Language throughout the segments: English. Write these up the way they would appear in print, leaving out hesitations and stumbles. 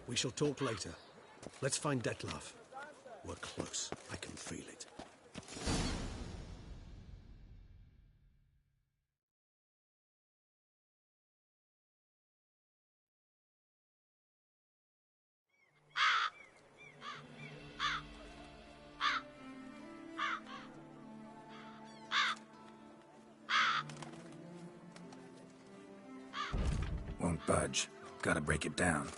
We shall talk later. Let's find Detlef. We're close. I can feel it. Won't budge. Gotta break it down.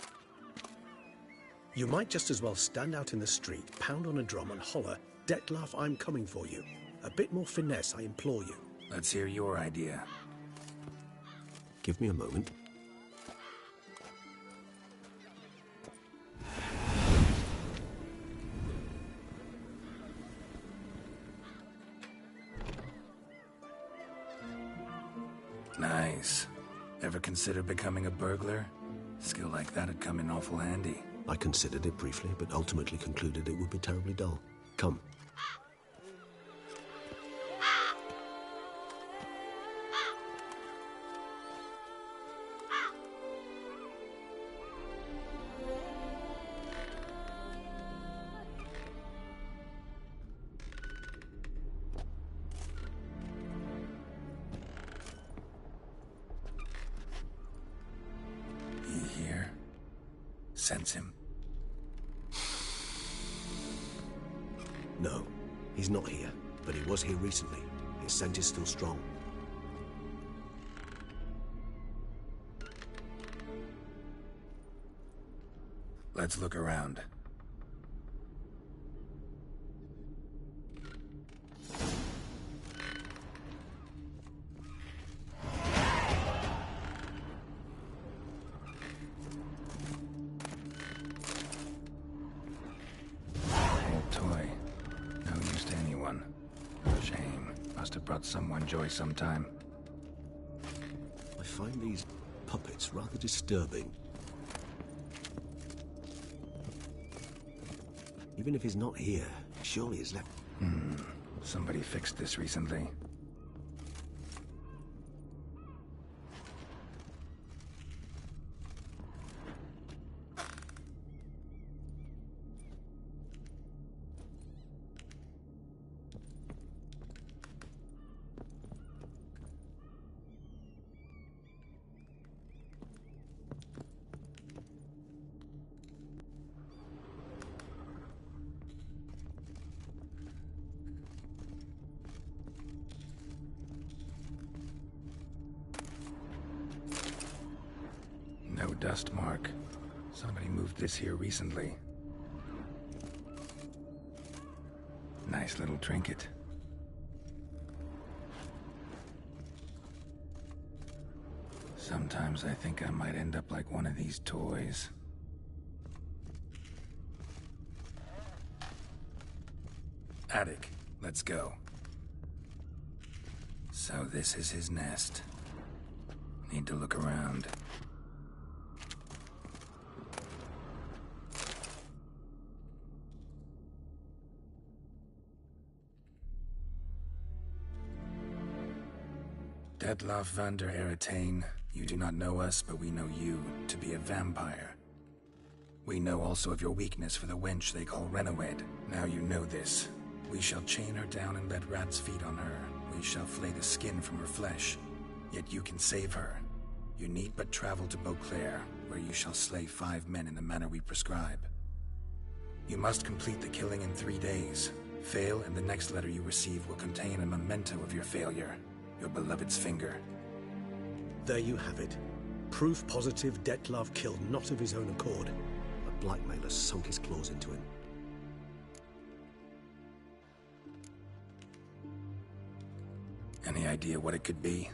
You might just as well stand out in the street, pound on a drum and holler, "Detlef, I'm coming for you." A bit more finesse, I implore you. Let's hear your idea. Give me a moment. Nice. Ever consider becoming a burglar? Skill like that'd come in awful handy. I considered it briefly, but ultimately concluded it would be terribly dull. Come. He here? Sense him? No, he's not here, but he was here recently. His scent is still strong. Let's look around. Old toy. No use to anyone. Shame. Must have brought someone joy sometime. I find these puppets rather disturbing. Even if he's not here, surely he's left. Somebody fixed this recently. No dust mark. Somebody moved this here recently. Nice little trinket. Sometimes I think I might end up like one of these toys. Attic, let's go. So this is his nest. Need to look around. Detlef van der Eretain, you do not know us, but we know you to be a vampire. We know also of your weakness for the wench they call Renawed. Now you know this. We shall chain her down and let rats feed on her. We shall flay the skin from her flesh. Yet you can save her. You need but travel to Beauclair, where you shall slay 5 men in the manner we prescribe. You must complete the killing in 3 days. Fail, and the next letter you receive will contain a memento of your failure. Your beloved's finger. There you have it. Proof positive Detlef killed not of his own accord. A blackmailer sunk his claws into him. Any idea what it could be?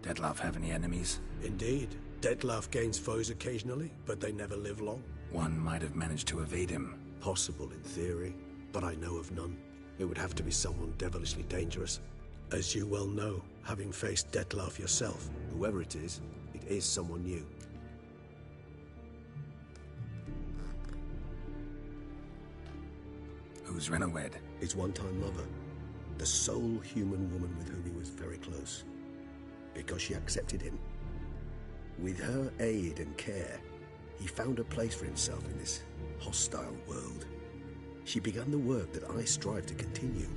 Detlef have any enemies? Indeed. Detlef gains foes occasionally, but they never live long. One might have managed to evade him. Possible in theory, but I know of none. It would have to be someone devilishly dangerous. As you well know, having faced Detlef yourself, whoever it is someone new. Who's Renawed? His one-time lover. The sole human woman with whom he was very close. Because she accepted him. With her aid and care, He found a place for himself in this hostile world. She began the work that I strive to continue.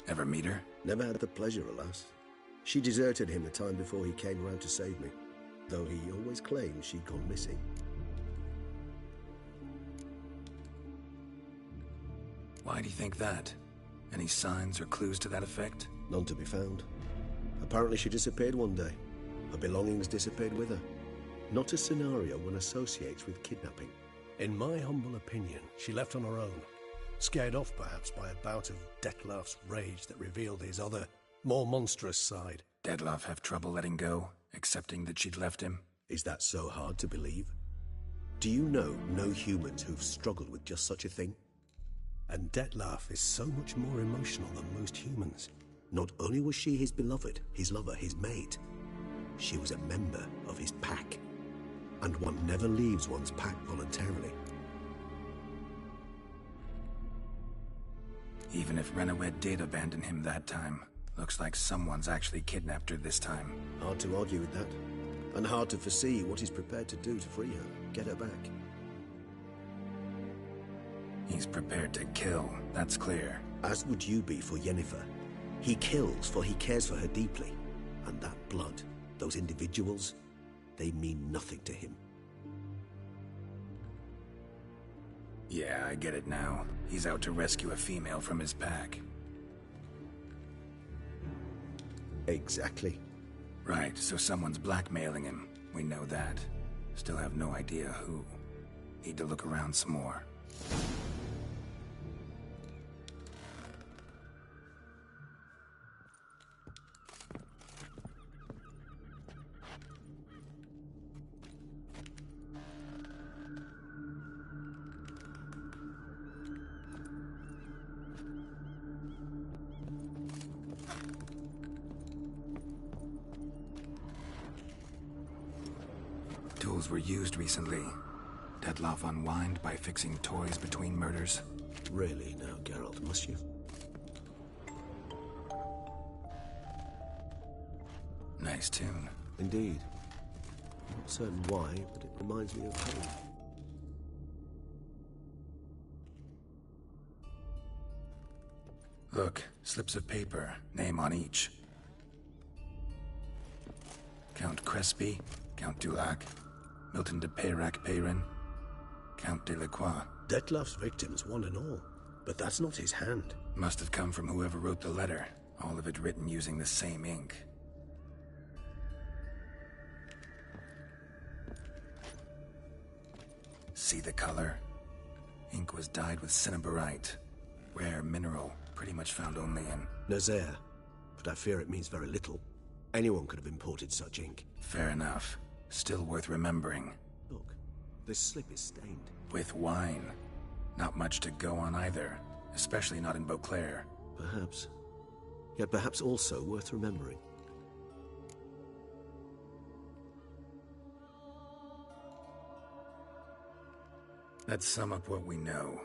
Ever meet her? Never had the pleasure, alas. She deserted him the time before he came round to save me, though he always claimed she'd gone missing. Why do you think that? Any signs or clues to that effect? None to be found. Apparently she disappeared one day. Her belongings disappeared with her. Not a scenario one associates with kidnapping. In my humble opinion, she left on her own. Scared off perhaps by a bout of Detlef's rage that revealed his other, more monstrous side. Detlef have trouble letting go, accepting that she'd left him? Is that so hard to believe? Do you know no humans who've struggled with just such a thing? And Detlef is so much more emotional than most humans. Not only was she his beloved, his lover, his mate, she was a member of his pack. And one never leaves one's pack voluntarily. Even if Renawed did abandon him that time, looks like someone's actually kidnapped her this time. Hard to argue with that. And hard to foresee what he's prepared to do to free her, get her back. He's prepared to kill, that's clear. As would you be for Yennefer. He kills for he cares for her deeply. And that blood, those individuals, they mean nothing to him. Yeah, I get it now. He's out to rescue a female from his pack. Exactly. Right, so someone's blackmailing him. We know that. Still have no idea who. Need to look around some more. Tools were used recently. Detlef unwind by fixing toys between murders. Really now, Geralt, must you? Nice tune. Indeed. Not certain why, but it reminds me of home. Look, slips of paper, name on each. Count Crespi, Count Dulac, Milton de Peyrac-Peyrin, Count Delacroix. Detlef's victims, one and all. But that's not his hand. Must have come from whoever wrote the letter. All of it written using the same ink. See the color? Ink was dyed with cinnabarite. Rare mineral, pretty much found only in Nazaire. But I fear it means very little. Anyone could have imported such ink. Fair enough. Still worth remembering. Look, this slip is stained. With wine. Not much to go on either. Especially not in Beauclair. Perhaps. Yet perhaps also worth remembering. Let's sum up what we know.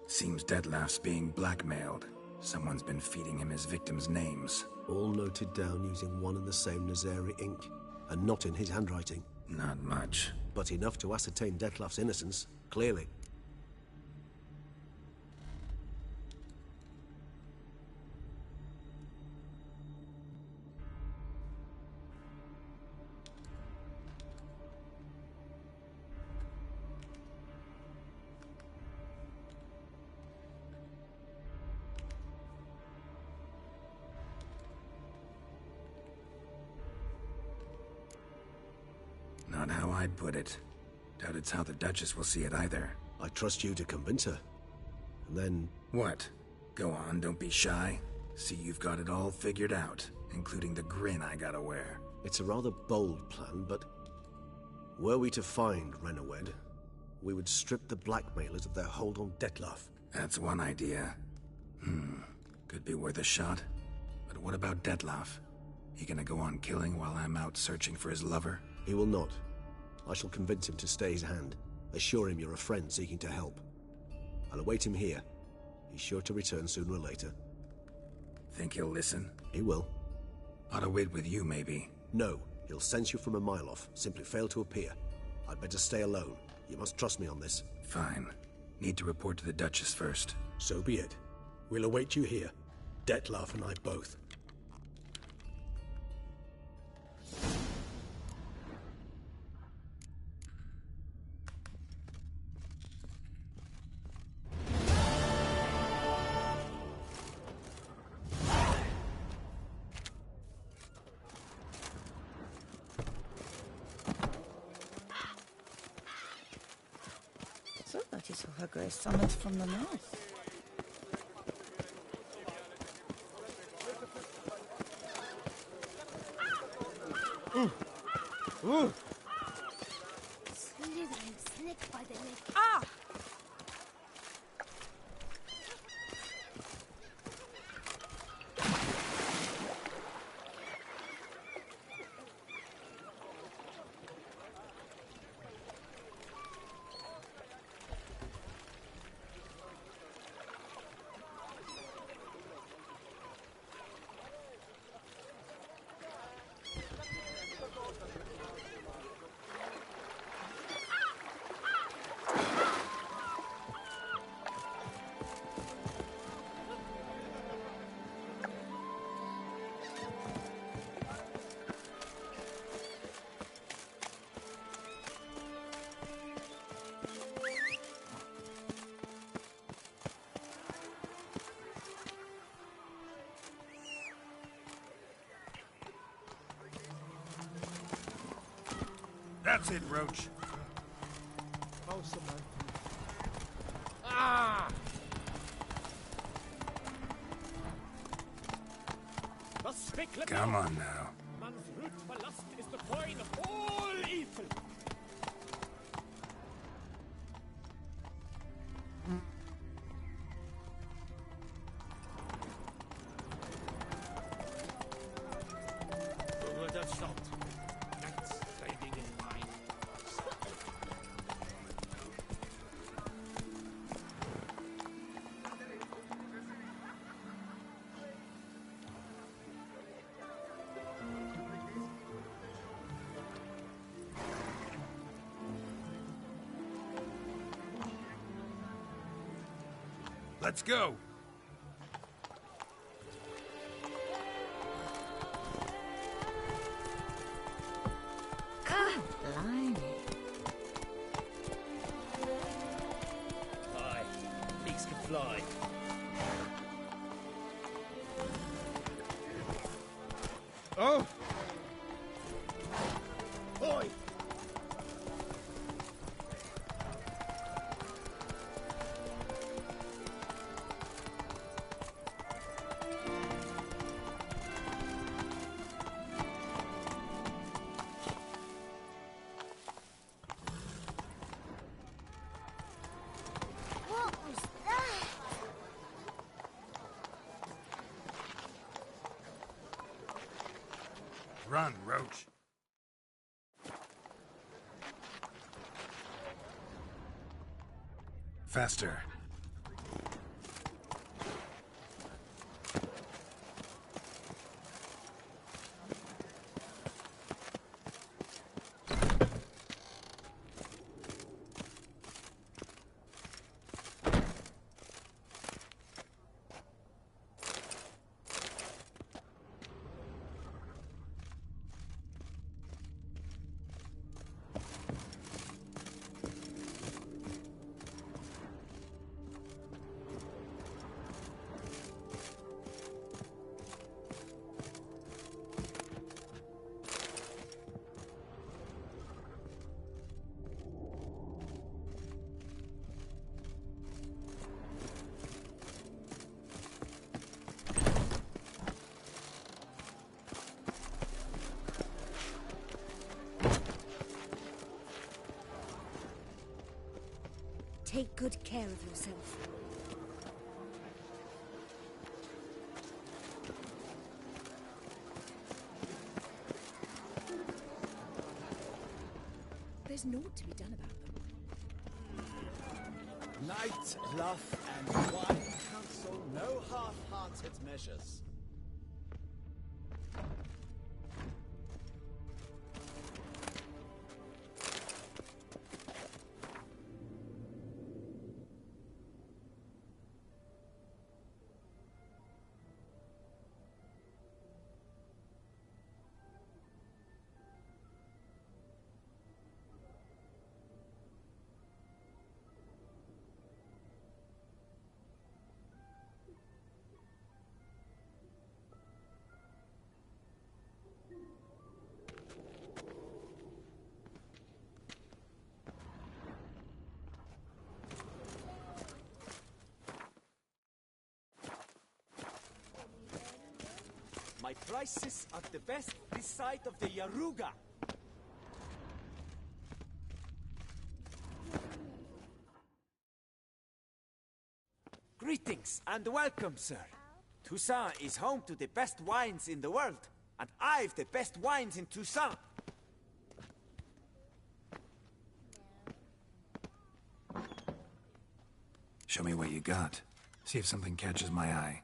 Seems Detlef's being blackmailed. Someone's been feeding him his victims' names. All noted down using one and the same Nazari ink, and not in his handwriting. Not much. But enough to ascertain Detlef's innocence, clearly. Not how I'd put it. Doubt it's how the Duchess will see it either. I trust you to convince her. And then... What? Go on, don't be shy. See you've got it all figured out, including the grin I gotta wear. It's a rather bold plan, but... Were we to find Renawed, we would strip the blackmailers of their hold on Detlef. That's one idea. Could be worth a shot. But what about Detlef? He gonna go on killing while I'm out searching for his lover? He will not. I shall convince him to stay his hand. Assure him you're a friend seeking to help. I'll await him here. He's sure to return sooner or later. Think he'll listen? He will. Ought to wait with you, maybe. No, He'll sense you from a mile off. Simply fail to appear. I'd better stay alone. You must trust me on this. Fine. Need to report to the Duchess first. So be it. We'll await you here. Dettlaff and I both. So that is how her grace summons from the north. Slithering snake by the neck. Ah! That's it, Roach. Ah! Was spekler Come on now. Man's root for lust is the coin of all evil. Who would have thought? Knights trading in wine. Let's go. Blimey. Aye, beaks can fly. Oh! Oi! What was that? Run, Roach. Faster. Take good care of yourself. There's naught to be done about them. Night, love, and wine counsel no half-hearted measures. My prices are the best this side of the Yaruga. Greetings and welcome, sir. Toussaint is home to the best wines in the world, and I've the best wines in Toussaint. Show me what you got. See if something catches my eye.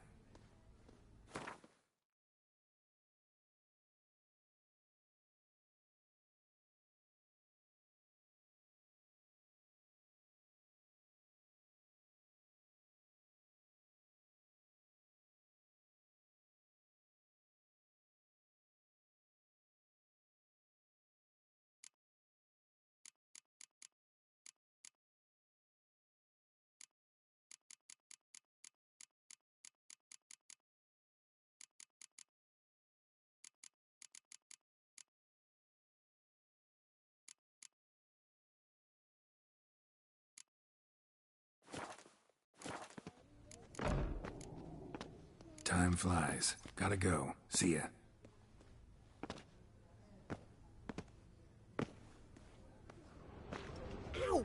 Time flies. Gotta go. See ya. Ow!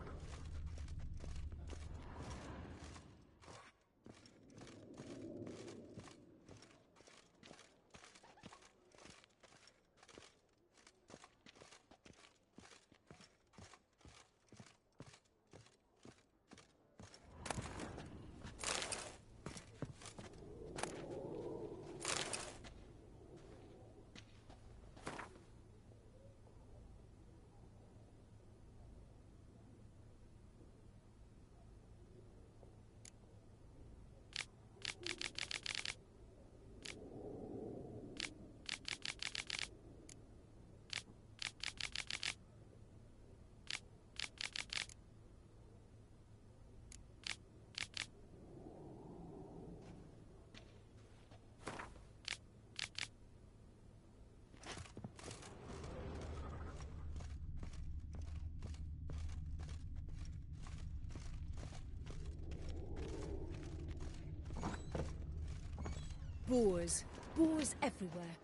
Boars. Boars everywhere.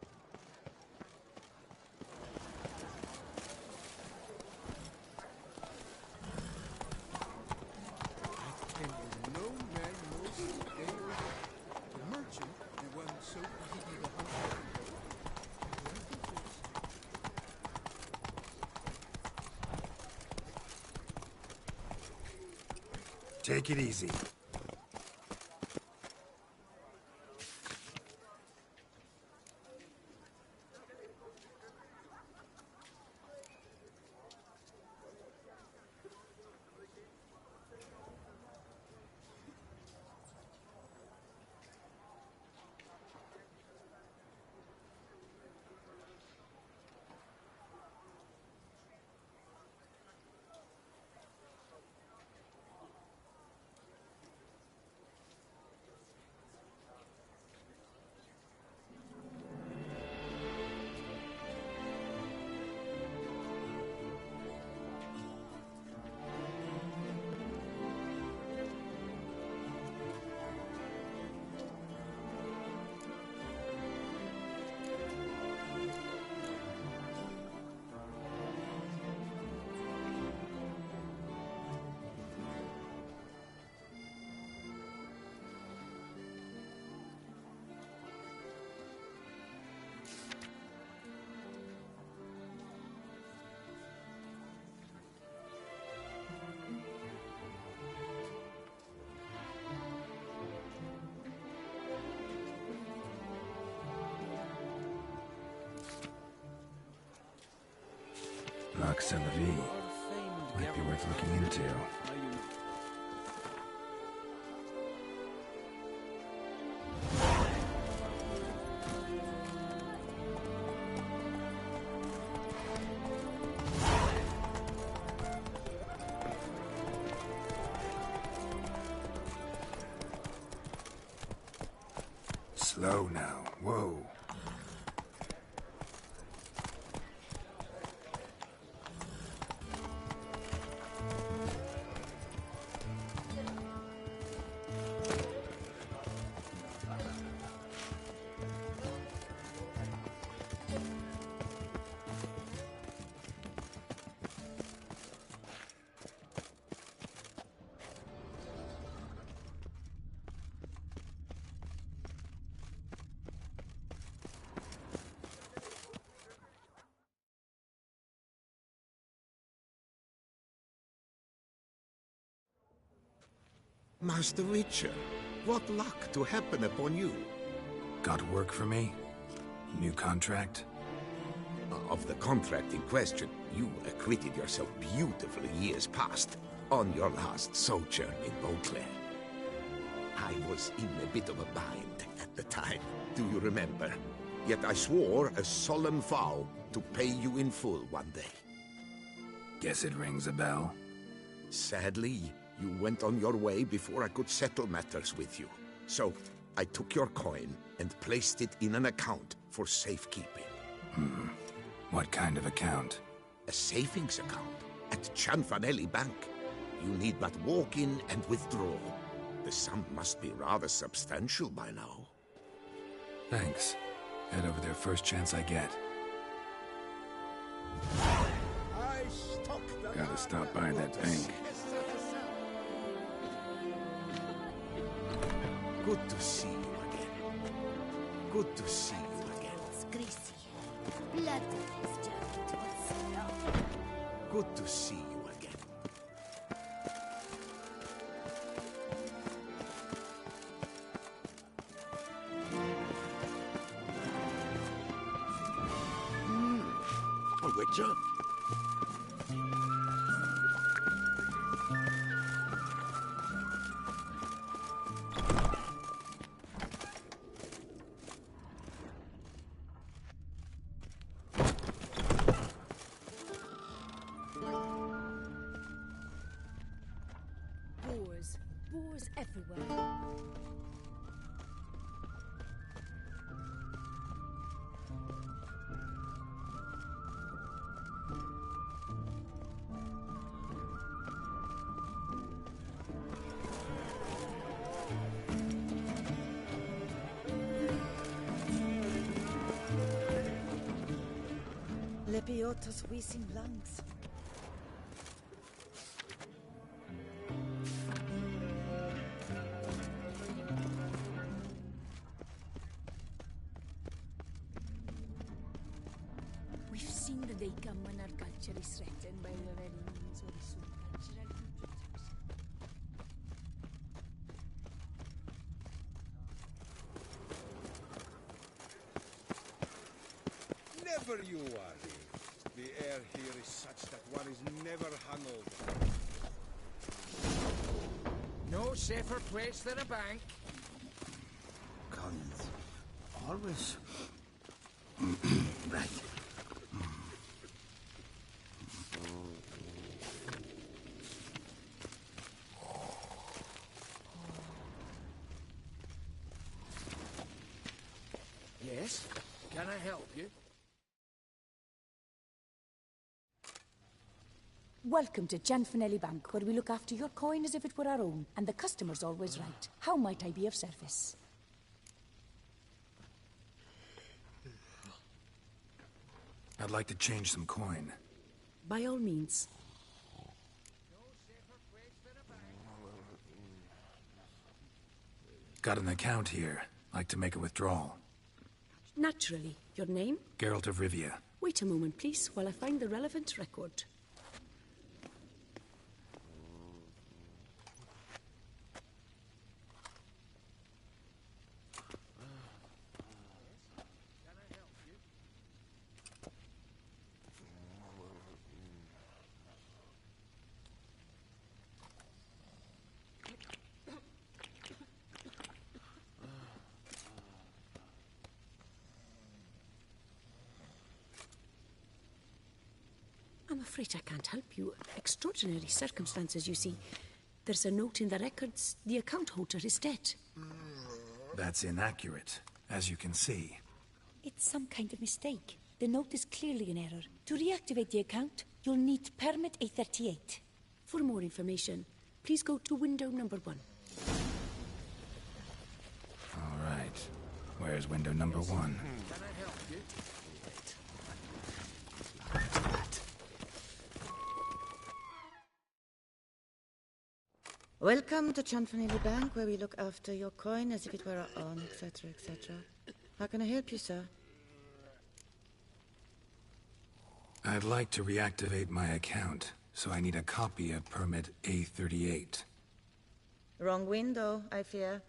And no man knows the day or day. The merchant, the one so eager to hunt Take it easy. Lux and the V. Might be worth looking into. Slow now. Whoa. Master Witcher, what luck to happen upon you. Got work for me? New contract? Of the contract in question, you acquitted yourself beautifully years past, on your last sojourn in Beauclair. I was in a bit of a bind at the time, do you remember? Yet I swore a solemn vow to pay you in full one day. Guess it rings a bell. Sadly, you went on your way before I could settle matters with you. So, I took your coin and placed it in an account for safekeeping. What kind of account? A savings account at Cianfanelli Bank. You need but walk in and withdraw. The sum must be rather substantial by now. Thanks. Head over there first chance I get. Gotta stop by that bank. Good to see you again. Good to see you again. It's greasy. Blood is jacket. Good to see you again. A Witcher? Boars. Boars everywhere. Lepiotos wheezing lungs. We've seen the day come when our culture is threatened by the very means of supernatural protection. Never you worry. The air here is such that one is never hungover. No safer place than a bank. Guns. Always. Right. Yes? Can I help you? Welcome to Cianfanelli Bank, where we look after your coin as if it were our own, and the customer's always right. How might I be of service? I'd like to change some coin. By all means. Got an account here. Like to make a withdrawal. Naturally. Your name? Geralt of Rivia. Wait a moment, please, while I find the relevant record. I'm afraid I can't help you. Extraordinary circumstances, you see. There's a note in the records. The account holder is dead. That's inaccurate, as you can see. It's some kind of mistake. The note is clearly an error. To reactivate the account, you'll need permit A38. For more information, please go to window number 1. All right. Where's window number 1? Can I help you? Welcome to Cianfanelli Bank, where we look after your coin as if it were our own, etc., etc. How can I help you, sir? I'd like to reactivate my account, so I need a copy of permit A38. Wrong window, I fear.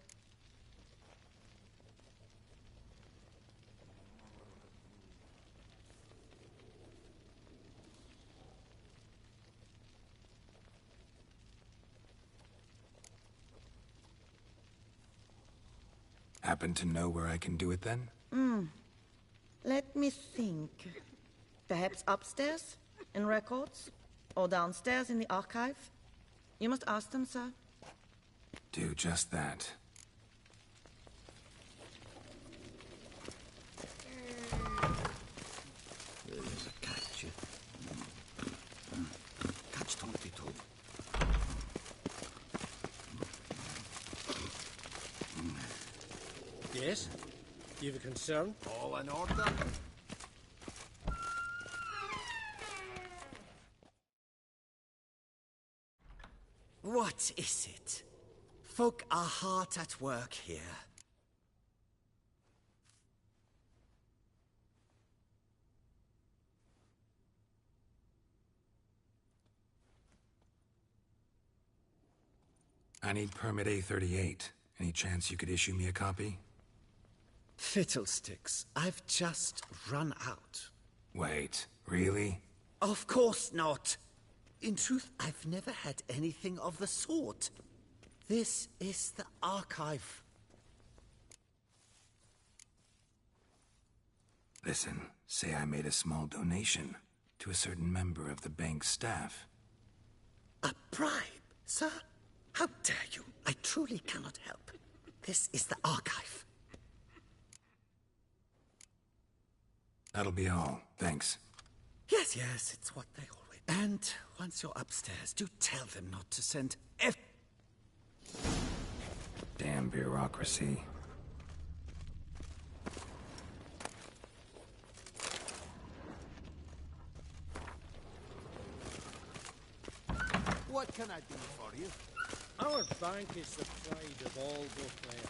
Happen to know where I can do it then? Let me think. Perhaps upstairs, in records? Or downstairs in the archive? You must ask them, sir. Do just that. There's a catch. Catch 22. Yes? You've a concern? All in order? What is it? Folk are hard at work here. I need permit A38. Any chance you could issue me a copy? Fiddlesticks, I've just run out. Wait, really? Of course not. In truth, I've never had anything of the sort. This is the archive. Listen, say I made a small donation to a certain member of the bank's staff. A bribe, sir? How dare you? I truly cannot help. This is the archive. That'll be all. Thanks. Yes, it's what they always... And once you're upstairs, do tell them not to send Damn bureaucracy. What can I do for you? Our bank is the pride of all Beauclair.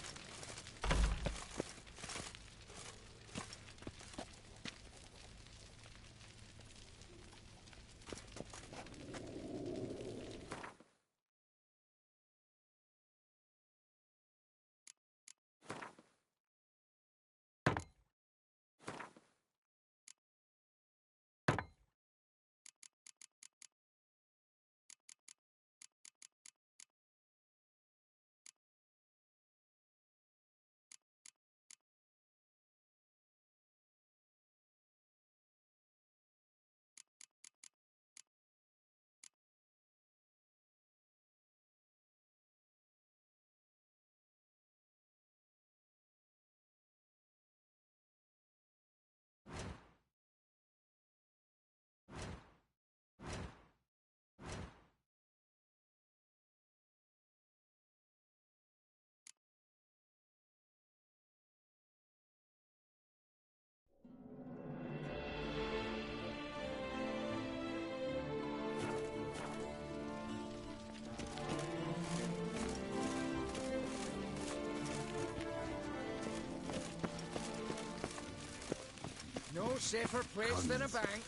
No safer place than a bank.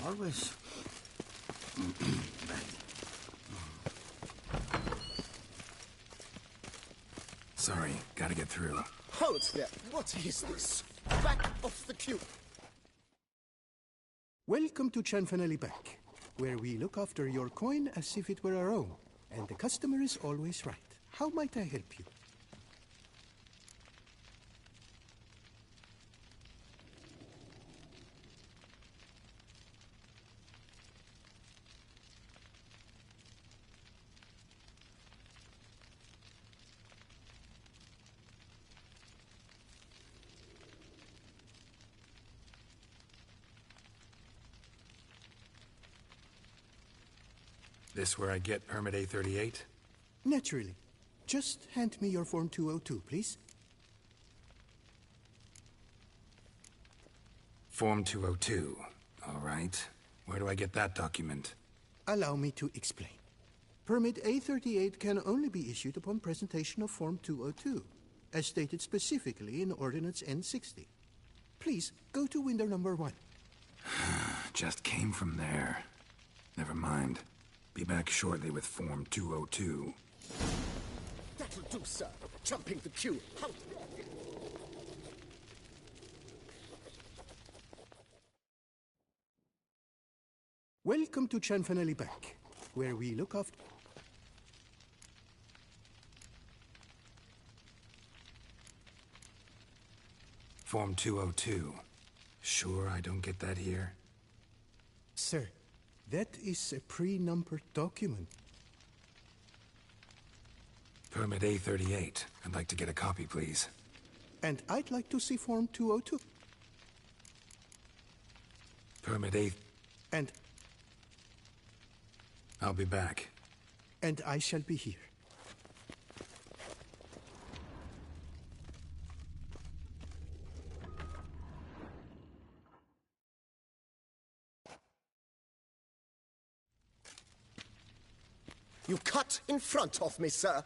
Always. Sorry, gotta get through. Hold there. What is this? Back off the queue. Welcome to Chanfanelli Bank, where we look after your coin as if it were our own, and the customer is always right. How might I help you? This where I get permit A38? Naturally. Just hand me your Form 202, please. Form 202. All right. Where do I get that document? Allow me to explain. Permit A38 can only be issued upon presentation of Form 202, as stated specifically in Ordinance N60. Please, go to window number 1. Just came from there. Never mind. Be back shortly with Form 202. That'll do, sir. Jumping the queue. How... Welcome to Chanfanelli Bank, where we look after... Form 202. Sure I don't get that here? Sir, that is a pre-numbered document. Permit A38. I'd like to get a copy, please. And I'd like to see Form 202. Permit A... And... I'll be back. And I shall be here. You cut in front of me, sir.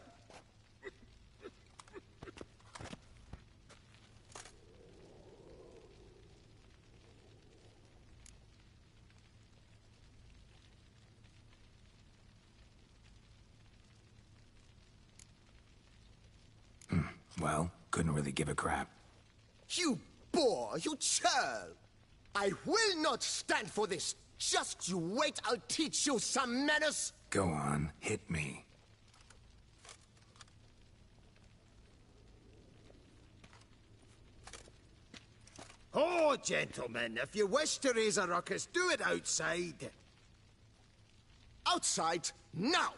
Well, couldn't really give a crap. You boor, you churl! I will not stand for this. Just you wait, I'll teach you some manners. Go on, hit me. Oh, gentlemen, if you wish to raise a ruckus, do it outside. Outside, now!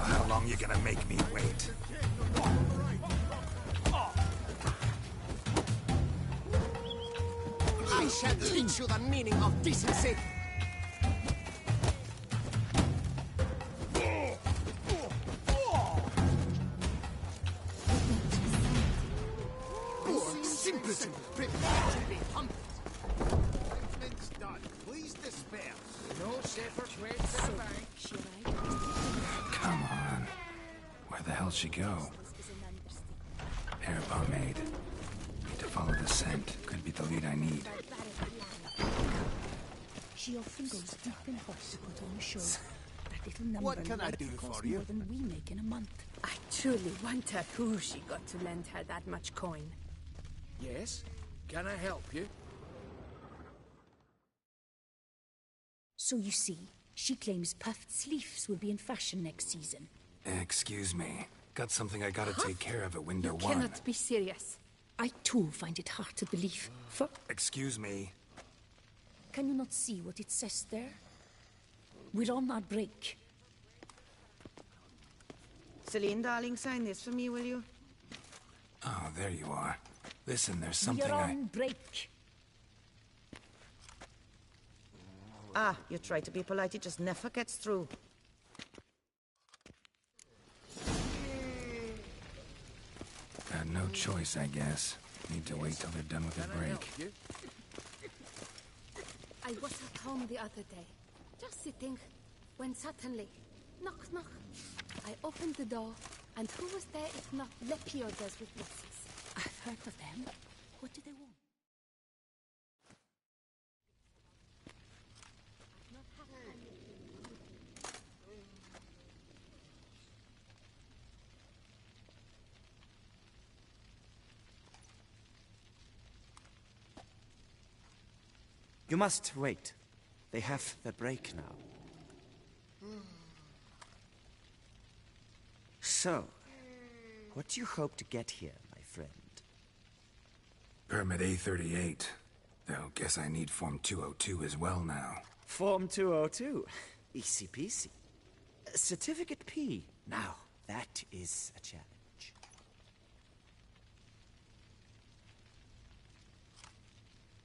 How long you gonna make me wait? I shall teach you the meaning of decency. Simpleton, prepare to be humbled. Appointment's done. Please disperse. No safer place than the bank. Come on. Where the hell'd she go? Hair pomade. Need to follow the scent. Could be the lead I need. She often goes deep in thought to put on a show. That little number What can I do costs for you? more than we make in a month. I truly wonder who she got to lend her that much coin. Yes? Can I help you? So you see, she claims puffed sleeves will be in fashion next season. Excuse me. Got something I gotta take care of at window You one. cannot be serious. I too find it hard to believe. For Excuse me. Can you not see what it says there? We're on our break. Celine, darling, sign this for me, will you? Oh, there you are. Listen, there's something We're on break. Ah, you try to be polite, it just never gets through. Got no choice, I guess. Need to wait till they're done with their break. I was at home the other day, just sitting, when suddenly, knock, knock. I opened the door, and who was there if not Lepiodas with glasses? I've heard of them. What do they want? You must wait. They have the break now. So, what do you hope to get here, my friend? Permit A38. Though, guess I need Form 202 as well now. Form 202. Easy peasy. Certificate P. Now, that is a challenge.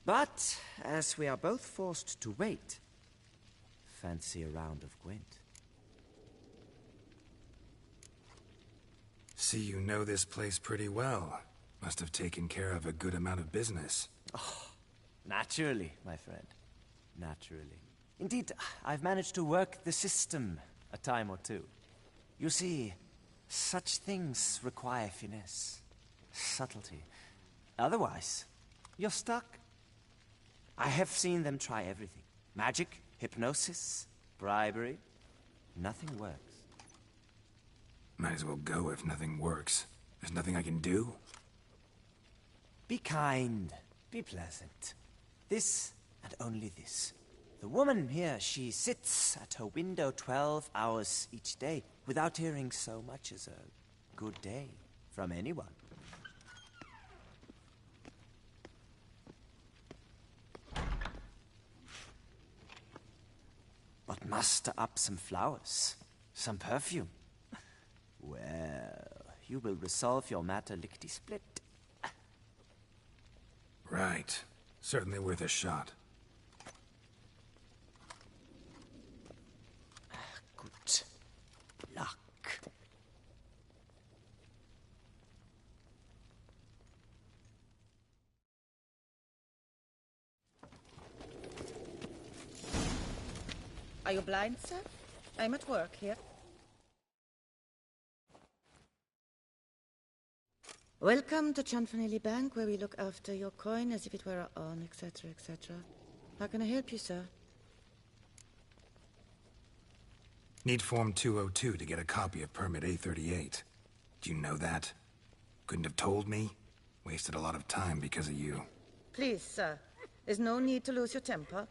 But, as we are both forced to wait, fancy a round of Gwent. See, you know this place pretty well. Must have taken care of a good amount of business. Oh, naturally, my friend. Naturally. Indeed, I've managed to work the system a time or two. You see, such things require finesse, subtlety. Otherwise, you're stuck. I have seen them try everything. Magic, hypnosis, bribery. Nothing works. Might as well go if nothing works. There's nothing I can do? Be kind. Be pleasant. This and only this. The woman here, she sits at her window 12 hours each day without hearing so much as a good day from anyone. But muster up some flowers, some perfume. Well, you will resolve your matter lickety-split. Right. Certainly worth a shot. Good luck. Are you blind, sir? I'm at work here. Welcome to Chanfanelli Bank, where we look after your coin as if it were our own, etc., etc. How can I help you, sir? Need Form 202 to get a copy of Permit A38. Do you know that? Couldn't have told me? Wasted a lot of time because of you. Please, sir. There's no need to lose your temper.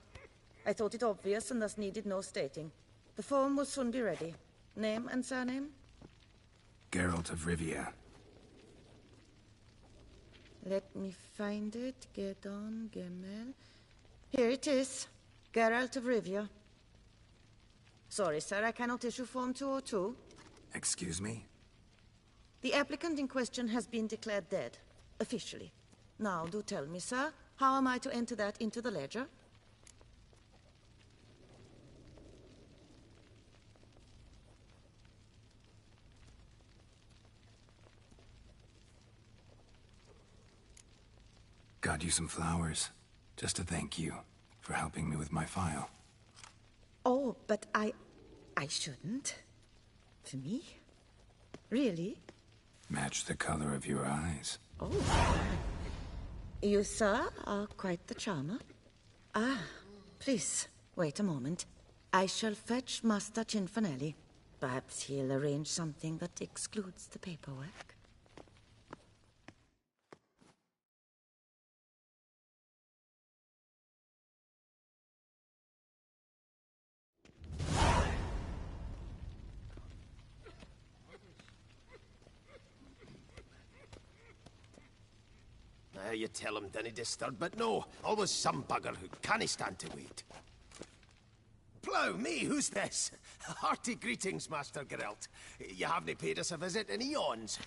I thought it obvious and thus needed no stating. The form will soon be ready. Name and surname? Geralt of Rivia. Let me find it. Gedon, Gemel. Here it is. Geralt of Rivia. Sorry, sir, I cannot issue Form 202. Excuse me? The applicant in question has been declared dead, officially. Now, do tell me, sir, how am I to enter that into the ledger? Got you some flowers, just to thank you for helping me with my file. Oh, but I shouldn't. To me? Really? Match the color of your eyes. Oh. You, sir, are quite the charmer. Ah, please, wait a moment. I shall fetch Master Chanfanelli. Perhaps he'll arrange something that excludes the paperwork. You tell him, dinna disturb, but no, always some bugger who can't stand to wait. Plough me, who's this? Hearty greetings, Master Geralt. You haven't paid us a visit in eons.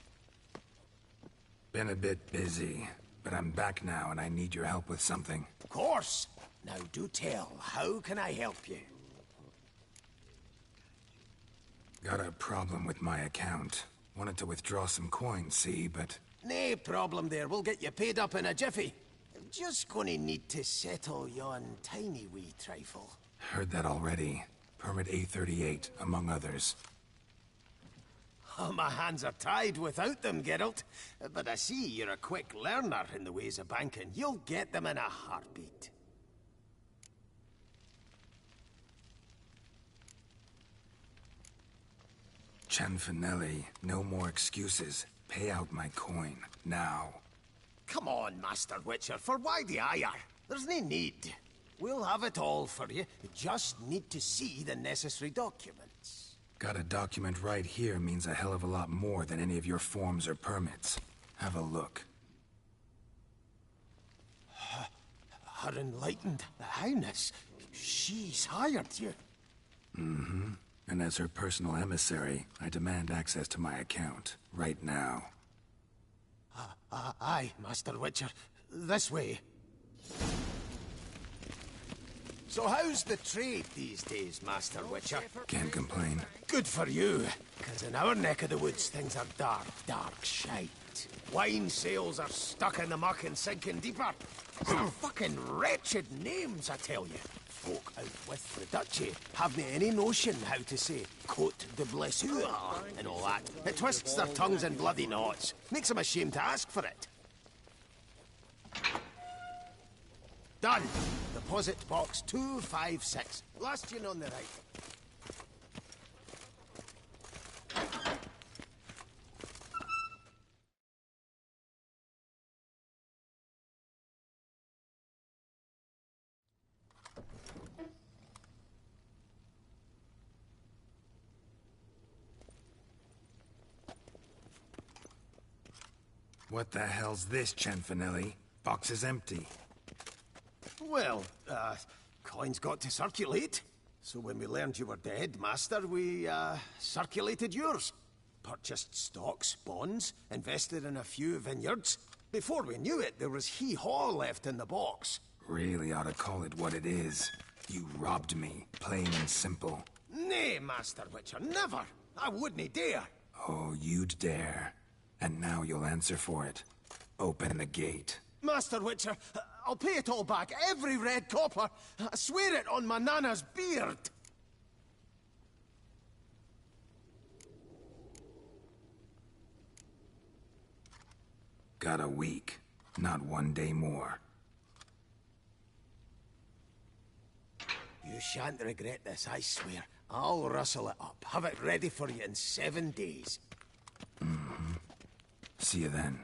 Been a bit busy, but I'm back now and I need your help with something. Of course. Now do tell, how can I help you? Got a problem with my account. Wanted to withdraw some coins, see, but... Nae problem there, we'll get you paid up in a jiffy. Just gonna need to settle yon tiny wee trifle. Heard that already. Permit A38, among others. Oh, my hands are tied without them, Geralt. But I see you're a quick learner in the ways of banking. You'll get them in a heartbeat. Chanfanelli, no more excuses. Pay out my coin, now. Come on, Master Witcher, for why the ire? There's no need. We'll have it all for you. You just need to see the necessary documents. Got a document right here means a hell of a lot more than any of your forms or permits. Have a look. Her Enlightened Highness, she's hired you. Mm-hmm. And as her personal emissary, I demand access to my account, right now. Aye, Master Witcher. This way. So how's the trade these days, Master Witcher? Can't complain. Good for you, because in our neck of the woods things are dark, dark shite. right. Wine sales are stuck in the muck and sinking deeper. Some fucking wretched names, I tell you. Folk out with the duchy haven't any notion how to say Côte de Blessure and all that. It twists their tongues in bloody knots. Makes them ashamed to ask for it. Done. Deposit box 256. Last tune on the right. What the hell's this, Cianfanelli? Box is empty. Well, coins got to circulate. So when we learned you were dead, Master, we, circulated yours. Purchased stocks, bonds, invested in a few vineyards. Before we knew it, there was hee-haw left in the box. Really ought to call it what it is. You robbed me, plain and simple. Nay, Master Witcher, never. I wouldn't dare. Oh, you'd dare. And now you'll answer for it. Open the gate. Master Witcher, I'll pay it all back, every red copper. I swear it on my nana's beard. Got a week, not 1 day more. You shan't regret this, I swear. I'll rustle it up, have it ready for you in 7 days. Mm-hmm. See you then.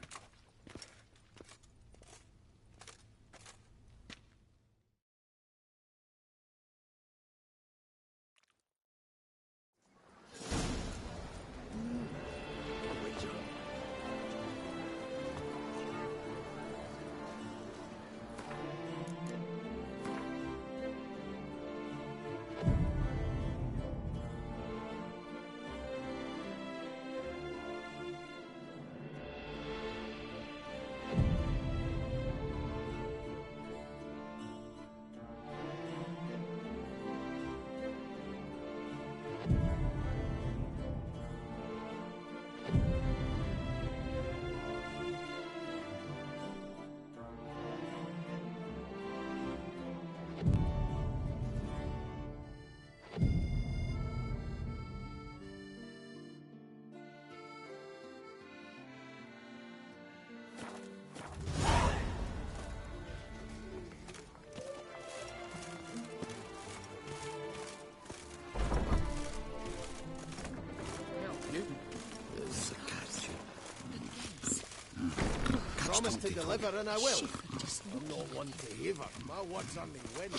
Promise to deliver and I will. I'm not one to haver. My words are me win.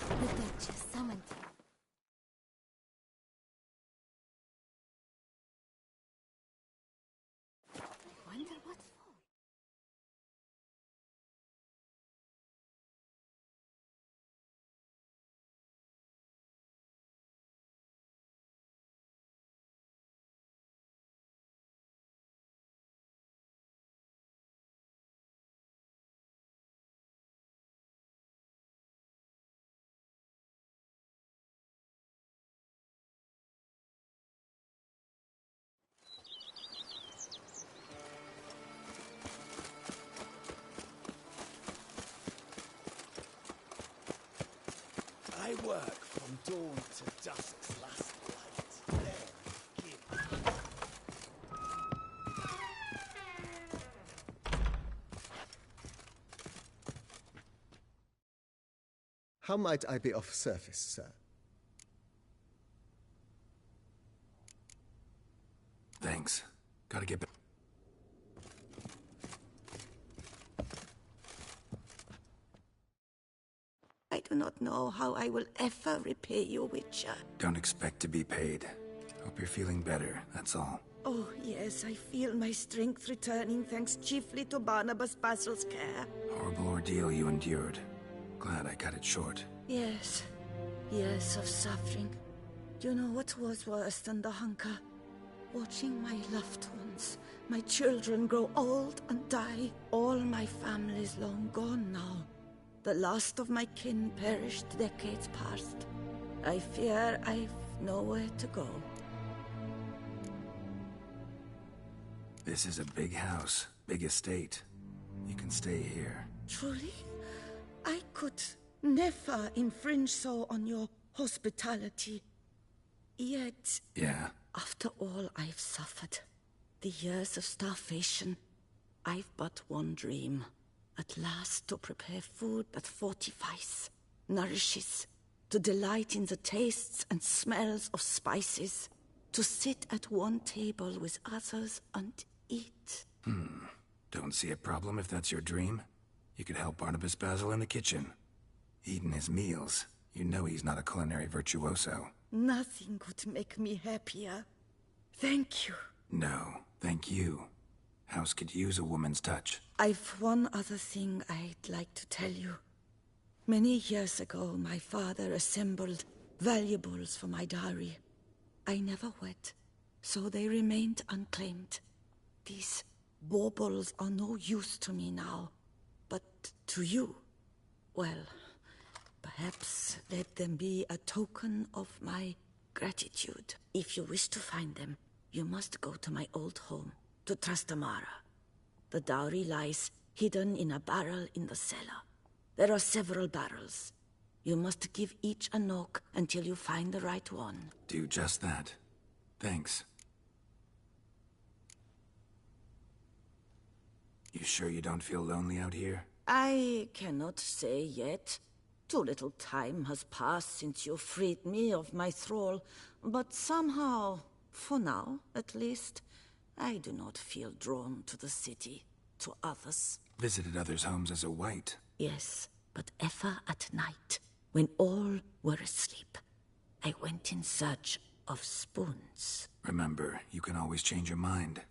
The Duchess summoned you. I wonder what for. I work from dawn to dusk's last light. Then give. How might I be of service, sir? Thanks. Gotta get back. I do not know how I will ever repay you, Witcher. Don't expect to be paid. Hope you're feeling better, that's all. Oh, yes, I feel my strength returning thanks chiefly to Barnabas Basil's care. Horrible ordeal you endured. Glad I cut it short. Yes, years of suffering. Do you know what was worse than the hunger? Watching my loved ones, my children grow old and die. All my family's long gone now. The last of my kin perished decades past. I fear I've nowhere to go. This is a big house, big estate. You can stay here. Truly? I could never infringe so on your hospitality. Yet... Yeah? After all I've suffered, the years of starvation, I've but one dream. At last to prepare food that fortifies, nourishes, to delight in the tastes and smells of spices, to sit at one table with others and eat. Don't see a problem if that's your dream. You could help Barnabas Basil in the kitchen. Eating his meals. You know he's not a culinary virtuoso. Nothing could make me happier. Thank you. No, thank you. House could use a woman's touch. I've one other thing I'd like to tell you. Many years ago, my father assembled valuables for my dowry. I never wed, so they remained unclaimed. These baubles are no use to me now, but to you, well, perhaps let them be a token of my gratitude. If you wish to find them, you must go to my old home, to Trastamara. The dowry lies hidden in a barrel in the cellar. There are several barrels. You must give each a knock until you find the right one. Do just that. Thanks. You sure you don't feel lonely out here? I cannot say yet. Too little time has passed since you freed me of my thrall, but somehow, for now at least, I do not feel drawn to the city, to others. Visited others' homes as a white. Yes, but ever at night, when all were asleep, I went in search of spoons. Remember, you can always change your mind.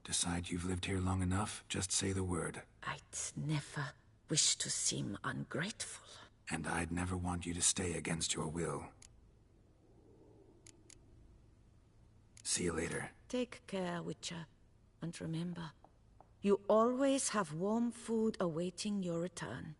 Decide you've lived here long enough, just say the word. I'd never wish to seem ungrateful. And I'd never want you to stay against your will. See you later. Take care, Witcher. And remember, you always have warm food awaiting your return.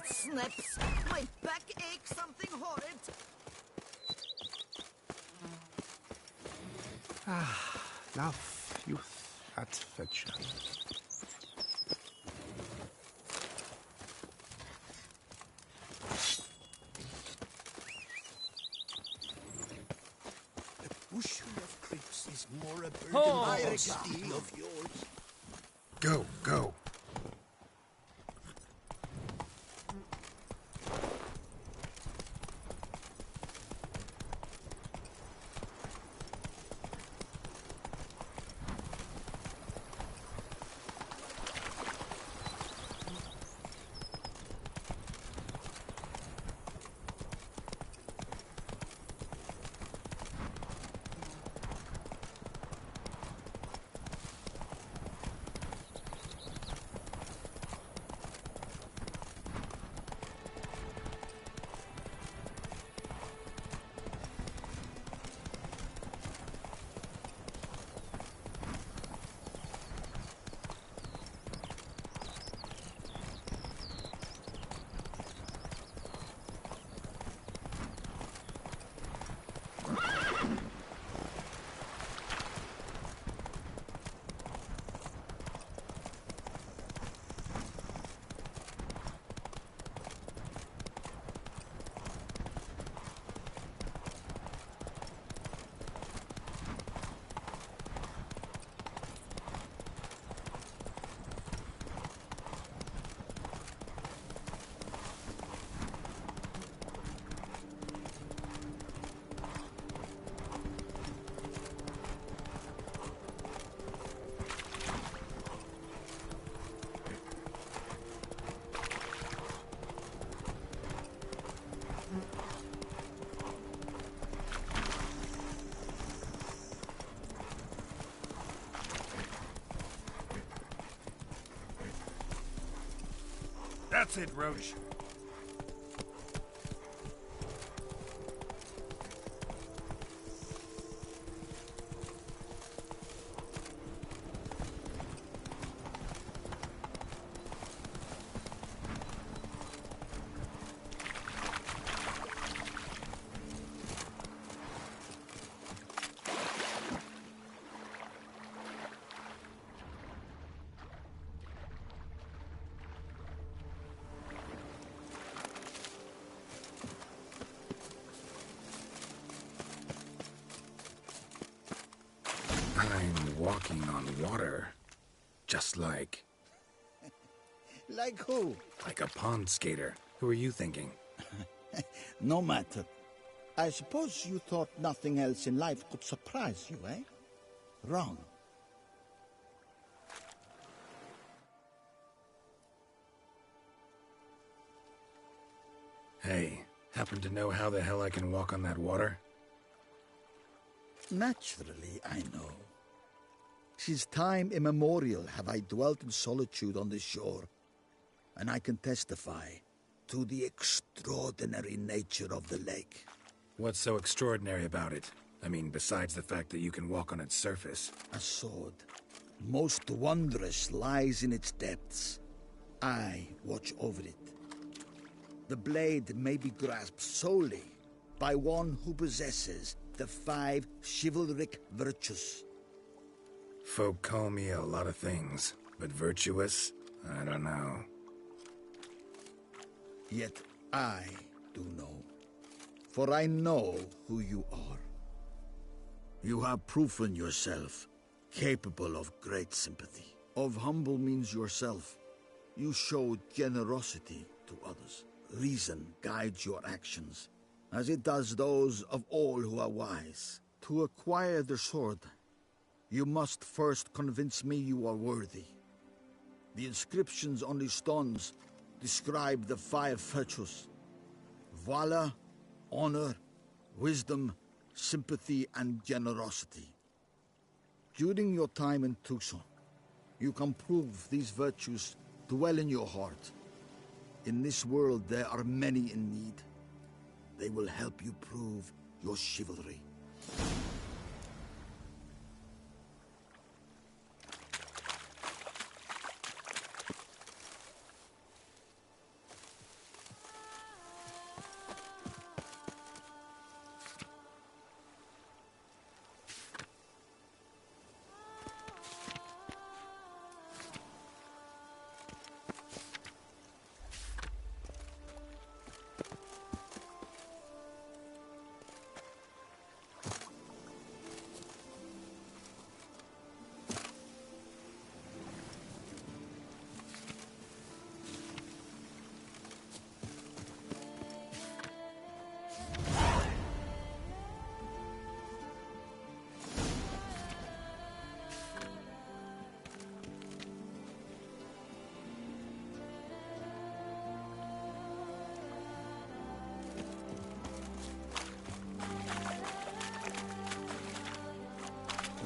it snaps. My back aches something horrid. Ah, love, youth, adventure. The bushel of grapes is more a burden than a steal of yours. Go, go. That's it, Roach. I'm walking on water. Just like... Like who? Like a pond skater. Who are you thinking? No matter. I suppose you thought nothing else in life could surprise you, eh? Wrong. Hey, happen to know how the hell I can walk on that water? Naturally, I know. Since time immemorial have I dwelt in solitude on this shore, and I can testify to the extraordinary nature of the lake. What's so extraordinary about it? I mean, besides the fact that you can walk on its surface. A sword, most wondrous, lies in its depths. I watch over it. The blade may be grasped solely by one who possesses the 5 chivalric virtues. Folk call me a lot of things, but virtuous? I don't know. Yet I do know, for I know who you are. You have proven yourself capable of great sympathy. Of humble means yourself. You show generosity to others. Reason guides your actions, as it does those of all who are wise. To acquire the sword, you must first convince me you are worthy. The inscriptions on the stones describe the 5 virtues: valor, honor, wisdom, sympathy, and generosity. During your time in Tucson, you can prove these virtues dwell in your heart. In this world, there are many in need. They will help you prove your chivalry.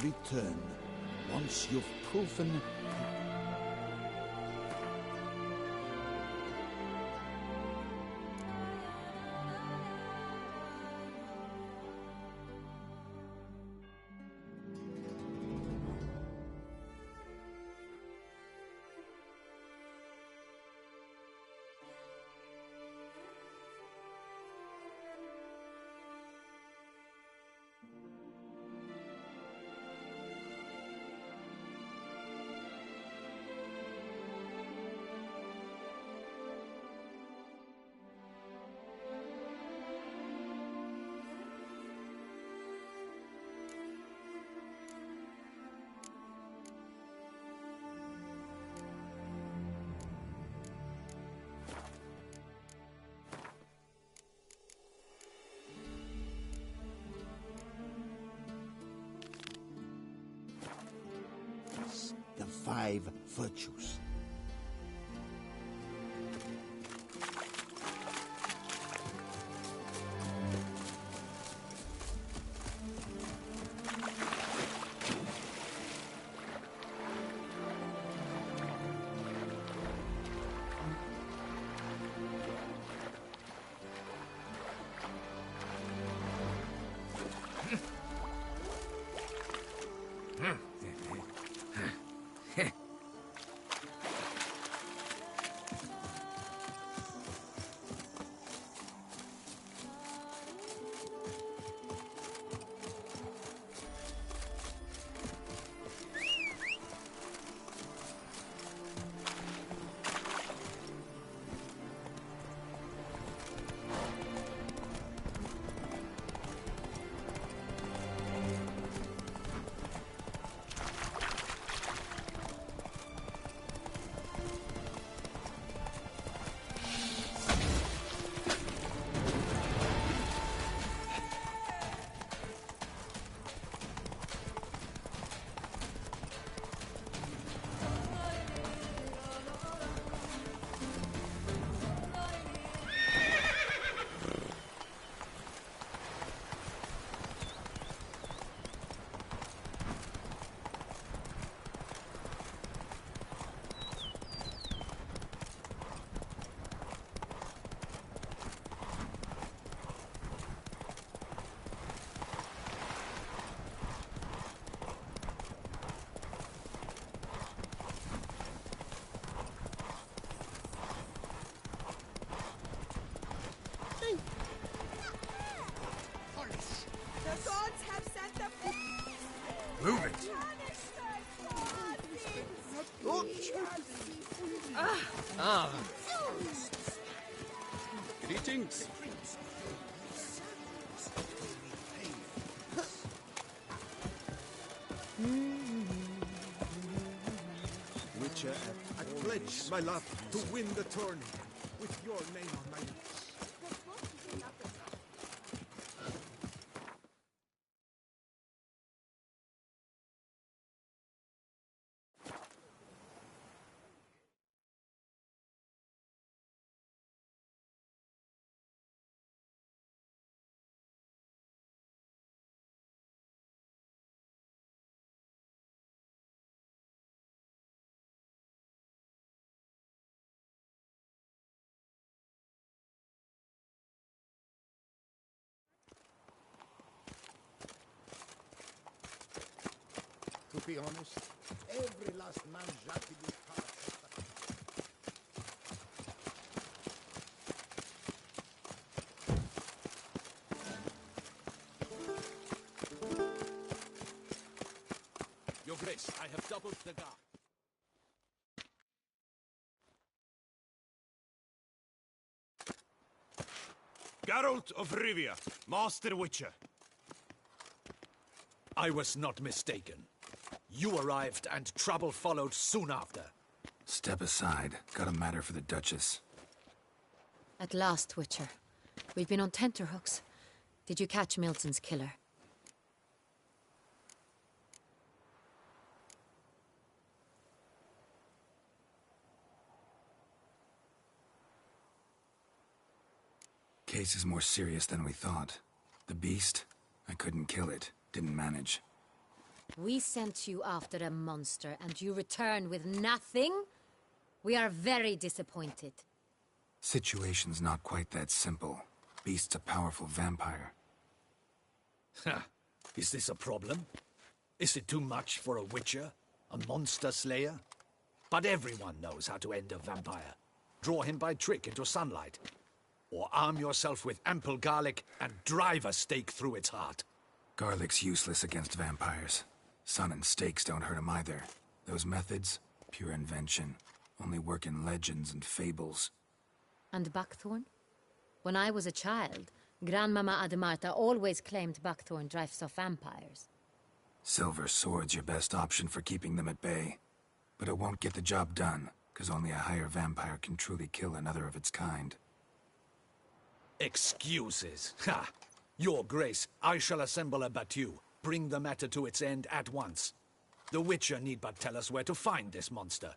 return once you've proven... The 5 virtues. The gods have sent the... Move it! Greetings. Witcher, I pledge my love to win the tourney with your name on my lips. To be honest, every last man Jacques will pass. Your Grace, I have doubled the guard. Geralt of Rivia, Master Witcher. I was not mistaken. You arrived and trouble followed soon after. Step aside. Got a matter for the Duchess. At last, Witcher. We've been on tenterhooks. Did you catch Milton's killer? Case is more serious than we thought. The beast? I couldn't kill it. Didn't manage. We sent you after a monster, and you return with nothing? We are very disappointed. Situation's not quite that simple. Beast's a powerful vampire. Ha! Is this a problem? Is it too much for a witcher? A monster slayer? But everyone knows how to end a vampire. Draw him by trick into sunlight. Or arm yourself with ample garlic and drive a stake through its heart. Garlic's useless against vampires. Sun and stakes don't hurt him either. Those methods, pure invention. Only work in legends and fables. And buckthorn? When I was a child, Grandmama Ademarta always claimed buckthorn drives off vampires. Silver sword's your best option for keeping them at bay. But it won't get the job done, because only a higher vampire can truly kill another of its kind. Excuses. Ha! Your Grace, I shall assemble a battue. Bring the matter to its end at once. The Witcher need but tell us where to find this monster.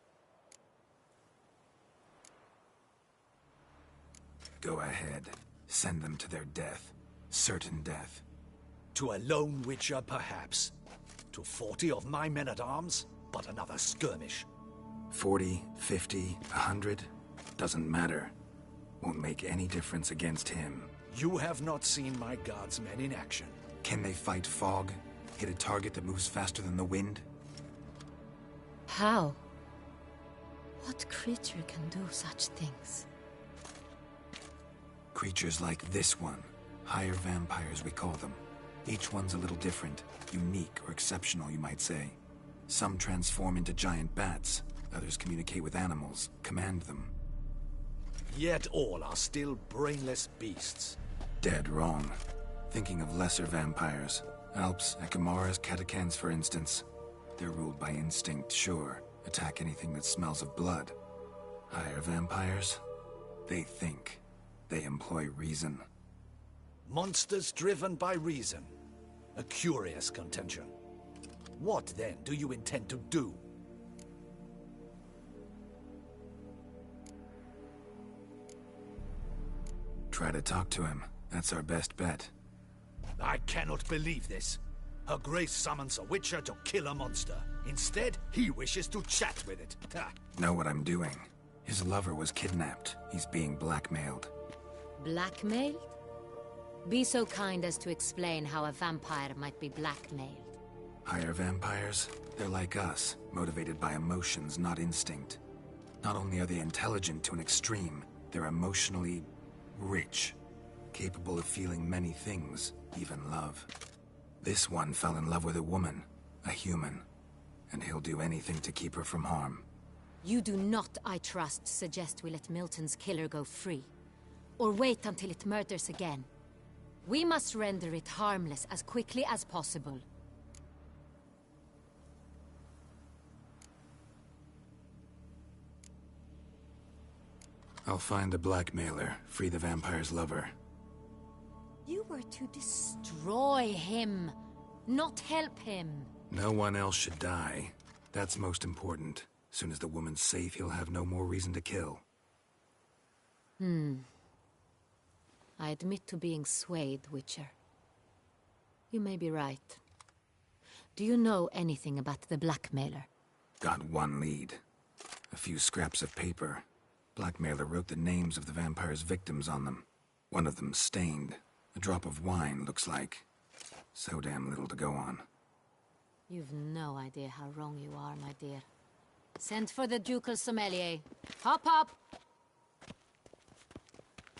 Go ahead. Send them to their death. Certain death. To a lone Witcher, perhaps. To 40 of my men-at-arms, but another skirmish. 40, 50, 100? Doesn't matter. Won't make any difference against him. You have not seen my guardsmen in action. Can they fight fog? Hit a target that moves faster than the wind? How? What creature can do such things? Creatures like this one. Higher vampires, we call them. Each one's a little different. Unique or exceptional, you might say. Some transform into giant bats. Others communicate with animals, command them. Yet all are still brainless beasts. Dead wrong. Thinking of lesser vampires. Alps, Ekamaras, Catacans, for instance. They're ruled by instinct, sure. Attack anything that smells of blood. Higher vampires? They think. They employ reason. Monsters driven by reason. A curious contention. What, then, do you intend to do? Try to talk to him. That's our best bet. I cannot believe this. Her Grace summons a Witcher to kill a monster. Instead, he wishes to chat with it. Ha. Know what I'm doing. His lover was kidnapped. He's being blackmailed. Blackmailed? Be so kind as to explain how a vampire might be blackmailed. Higher vampires? They're like us, motivated by emotions, not instinct. Not only are they intelligent to an extreme, they're emotionally rich. Capable of feeling many things, even love. This one fell in love with a woman, a human. And he'll do anything to keep her from harm. You do not, I trust, suggest we let Milton's killer go free. Or wait until it murders again. We must render it harmless as quickly as possible. I'll find the blackmailer, free the vampire's lover. You were to destroy him, not help him. No one else should die. That's most important. Soon as the woman's safe, he'll have no more reason to kill. I admit to being swayed, Witcher. You may be right. Do you know anything about the blackmailer? Got one lead. A few scraps of paper. Blackmailer wrote the names of the vampire's victims on them. One of them stained. A drop of wine, looks like. So damn little to go on. You've no idea how wrong you are, my dear. Send for the ducal sommelier. Hop, hop!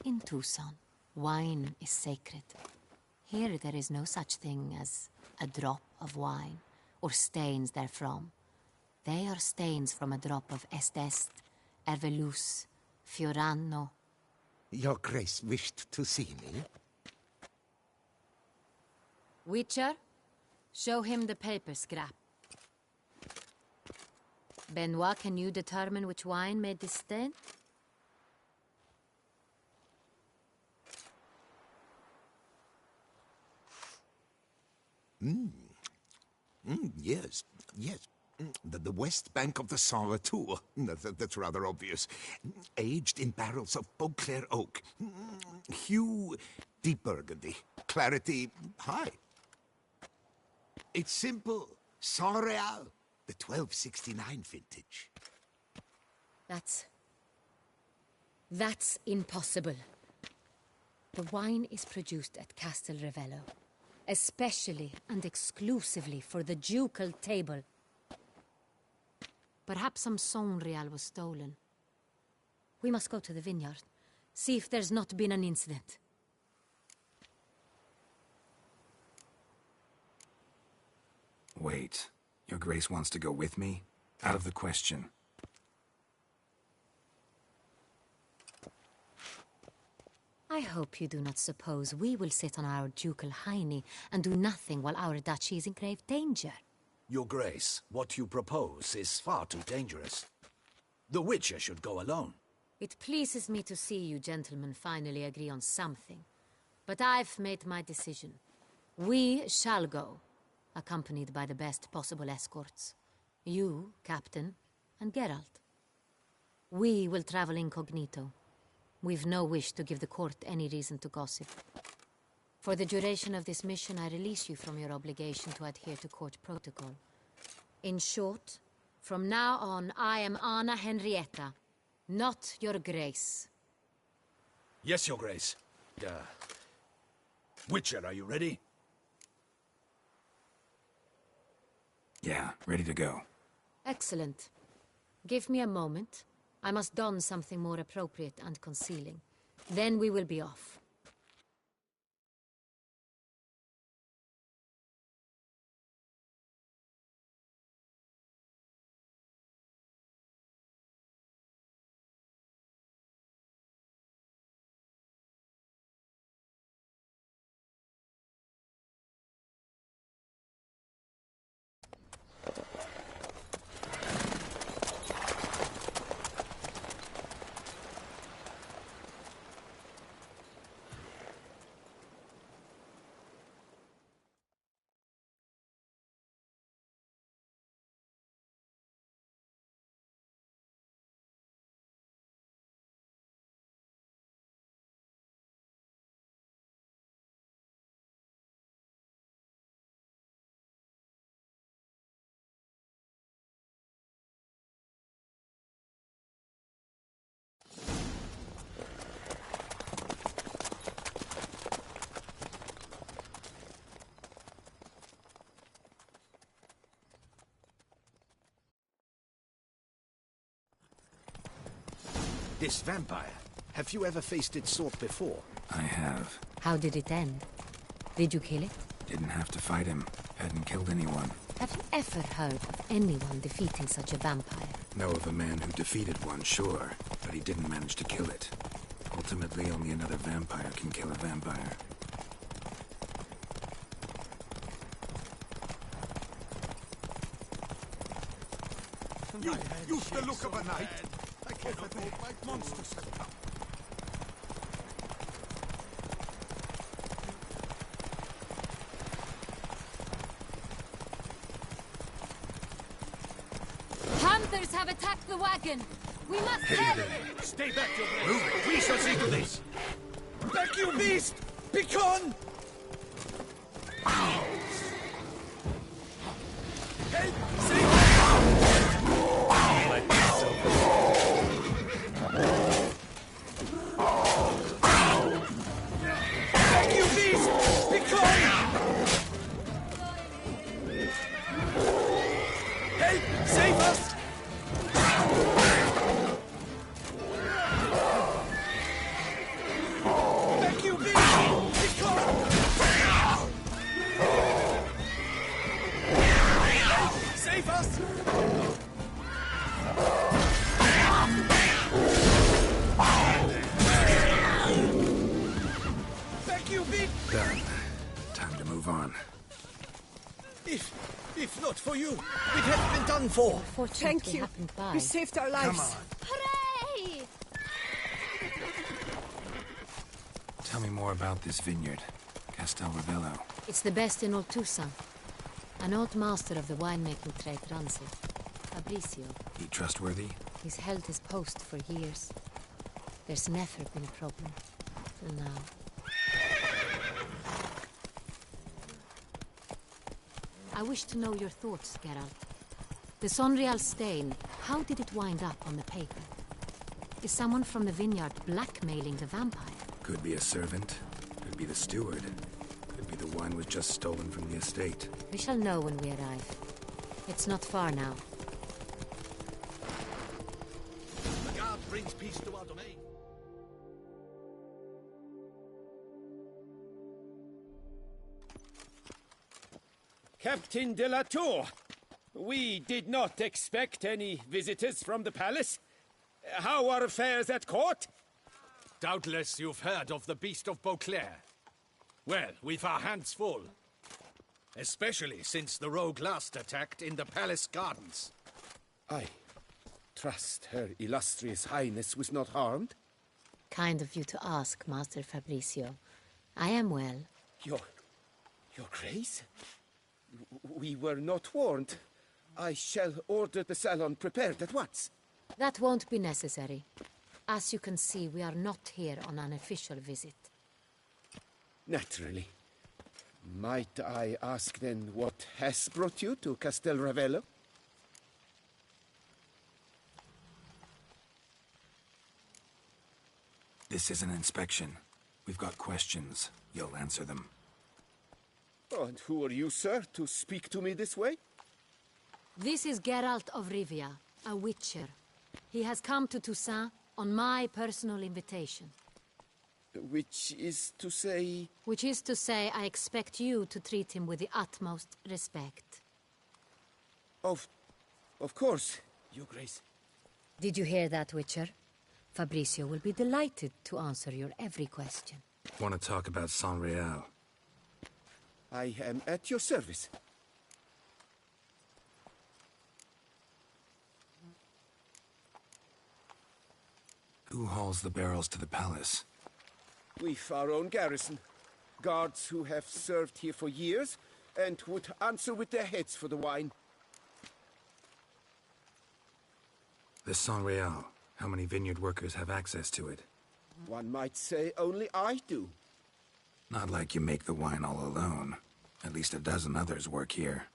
In Tucson, wine is sacred. Here there is no such thing as a drop of wine, or stains therefrom. They are stains from a drop of Est, Ervelus, Fiorano. Your Grace wished to see me? Witcher, show him the paper scrap. Benoit, can you determine which wine made this stain? Yes, yes. The west bank of the Sarre too. That's rather obvious. Aged in barrels of Beauclair oak. Hue, deep burgundy. Clarity, high. It's simple, 100 real, the 1269 vintage. That's impossible. The wine is produced at Castel Ravello, especially and exclusively for the ducal table. Perhaps some Sonreal was stolen. We must go to the vineyard, see if there's not been an incident. Wait, Your Grace wants to go with me? Out of the question. I hope you do not suppose we will sit on our ducal hiney and do nothing while our duchy is in grave danger. Your Grace, what you propose is far too dangerous. The Witcher should go alone. It pleases me to see you gentlemen finally agree on something. But I've made my decision. We shall go, accompanied by the best possible escorts. You, Captain, and Geralt. We will travel incognito. We've no wish to give the court any reason to gossip. For the duration of this mission, I release you from your obligation to adhere to court protocol. In short, from now on, I am Anna Henrietta, not Your Grace. Yes, Your Grace. Witcher, are you ready? Yeah, ready to go. Excellent. Give me a moment. I must don something more appropriate and concealing. Then we will be off. This vampire, have you ever faced its sort before? I have. How did it end? Did you kill it? Didn't have to fight him. Hadn't killed anyone. Have you ever heard of anyone defeating such a vampire? Know of a man who defeated one, sure, but he didn't manage to kill it. Ultimately, only another vampire can kill a vampire. You've the look of a knight. I cannot hold my monsters have come. Hunters have attacked the wagon! We must help! Stay back, Your Grace! We shall see to this! Back, you beast! Begone! Help! Save back, you beast! Begone! Help! Save us! Back, you beast! Begone! Save us! Back, you beast! Done. Time to move on. If not for you, we'd have been done for. Thank you. You saved our lives. Hooray! Tell me more about this vineyard. Castel Ravello. It's the best in Oltusa. An old master of the winemaking trade runs it. Fabricio. He trustworthy? He's held his post for years. There's never been a problem. Till now. I wish to know your thoughts, Geralt. The Sonreal stain, how did it wind up on the paper? Is someone from the vineyard blackmailing the vampire? Could be a servant. Could be the steward. Could be the wine was just stolen from the estate. We shall know when we arrive. It's not far now. The God brings peace to our domain. Captain de la Tour, we did not expect any visitors from the palace. How are affairs at court? Doubtless you've heard of the Beast of Beauclair. Well, we've our hands full. Especially since the rogue last attacked in the palace gardens. I trust Her Illustrious Highness was not harmed? Kind of you to ask, Master Fabricio. I am well. Your Grace? We were not warned. I shall order the salon prepared at once. That won't be necessary. As you can see, we are not here on an official visit. Naturally. Might I ask then what has brought you to Castel Ravello? This is an inspection. We've got questions. You'll answer them. Oh, and who are you, sir, to speak to me this way? This is Geralt of Rivia, a witcher. He has come to Toussaint on my personal invitation. Which is to say... Which is to say, I expect you to treat him with the utmost respect. Of course, Your Grace. Did you hear that, Witcher? Fabricio will be delighted to answer your every question. Want to talk about Sonreal? I am at your service. Who hauls the barrels to the palace? We've our own garrison. Guards who have served here for years and would answer with their heads for the wine. The Sonreal. How many vineyard workers have access to it? One might say only I do. Not like you make the wine all alone. At least a dozen others work here.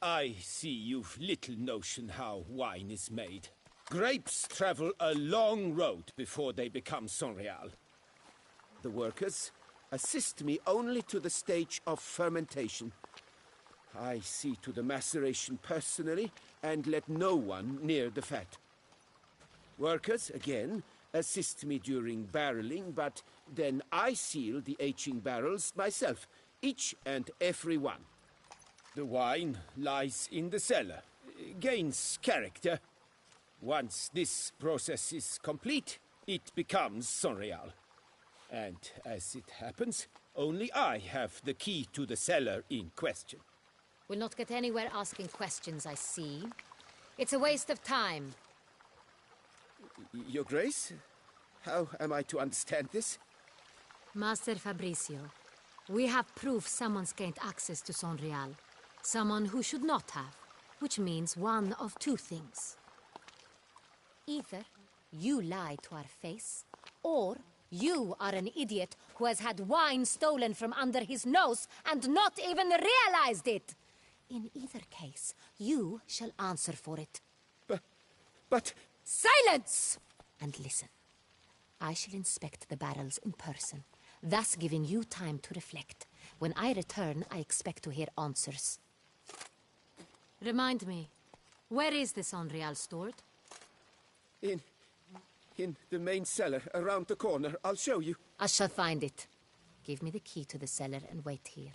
I see you've little notion how wine is made. Grapes travel a long road before they become Sonreal. The workers assist me only to the stage of fermentation. I see to the maceration personally and let no one near the fat. Workers, again, assist me during barreling, but then I seal the aging barrels myself, each and every one. The wine lies in the cellar, gains character. Once this process is complete, it becomes Sonreal. And as it happens, only I have the key to the cellar in question. We'll not get anywhere asking questions, I see. It's a waste of time. Your Grace, how am I to understand this? Master Fabricio, we have proof someone's gained access to Sonreal. Someone who should not have, which means one of two things. Either you lie to our face, or you are an idiot who has had wine stolen from under his nose and not even realized it. In either case, you shall answer for it. But... Silence! And listen. I shall inspect the barrels in person, thus giving you time to reflect. When I return, I expect to hear answers. Remind me, where is this Sonreal stored? In the main cellar, around the corner. I'll show you. I shall find it. Give me the key to the cellar and wait here.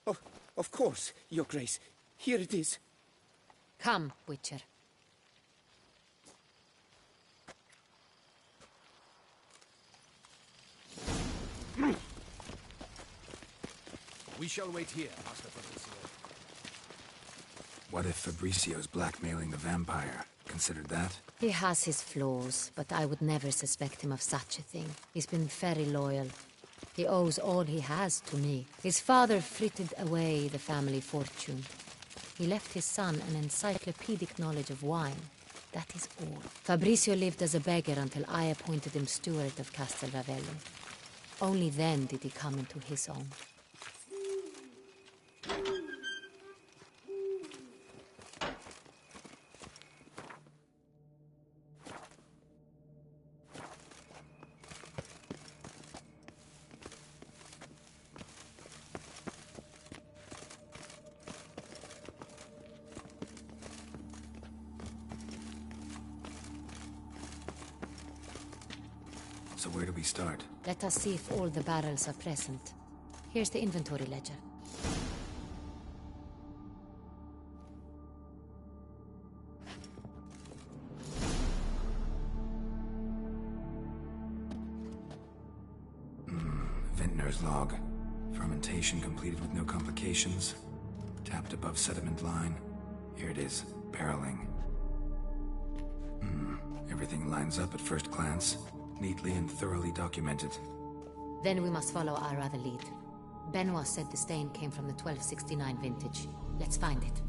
Oh, of course, Your Grace. Here it is. Come, Witcher. We shall wait here, Master Fabricio. What if Fabricio's blackmailing the vampire? Considered that? He has his flaws, but I would never suspect him of such a thing. He's been very loyal. He owes all he has to me. His father frittered away the family fortune. He left his son an encyclopedic knowledge of wine. That is all. Fabricio lived as a beggar until I appointed him steward of Castel Ravello. Only then did he come into his own. So where do we start? Let us see if all the barrels are present. Here's the inventory ledger. Vintner's log. Fermentation completed with no complications. Tapped above sediment line. Here it is. Barreling. Everything lines up at first glance. Neatly and thoroughly documented. Then we must follow our other lead. Benoit said the stain came from the 1269 vintage. Let's find it.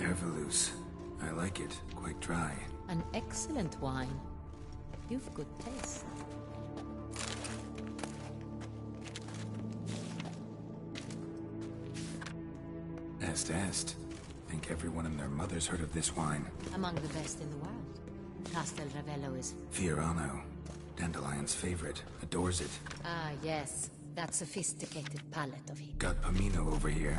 Herveloos. I like it. Quite dry. An excellent wine. You've good taste. Est. Think everyone and their mother's heard of this wine. Among the best in the world. Castel Ravello is... Fiorano. Dandelion's favorite. Adores it. Ah, yes. That sophisticated palate of his. Got Pomino over here.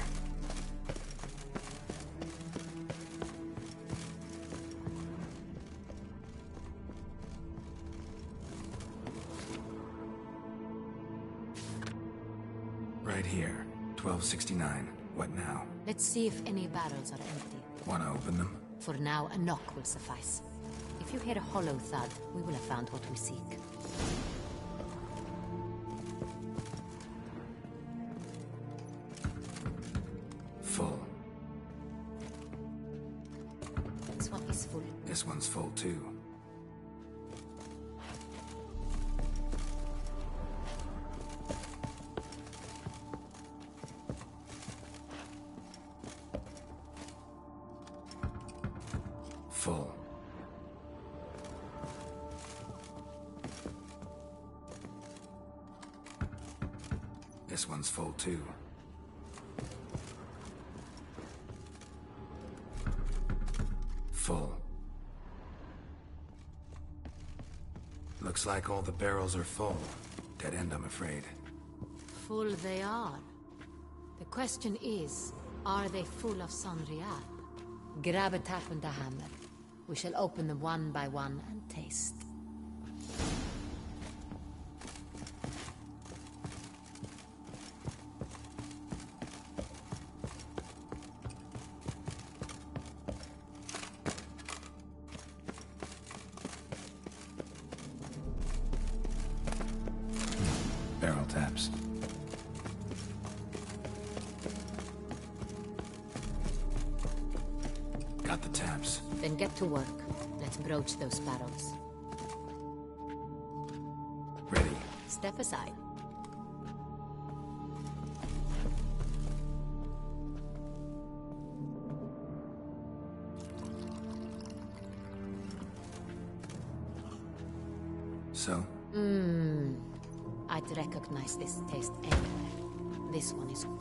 Right here. 1269. What now? Let's see if any barrels are empty. Wanna open them? For now, a knock will suffice. If you hear a hollow thud, we will have found what we seek. Full. This one is full. This one's full too. Full. This one's full too. Full. Looks like all the barrels are full. Dead end, I'm afraid. Full they are. The question is, are they full of Sanrial? Grab a tap and a hammer. We shall open them one by one and taste. Barrel taps. Got the taps. Then get to work. Let's broach those barrels. Ready. Step aside. So? I'd recognize this taste anywhere. This one is good.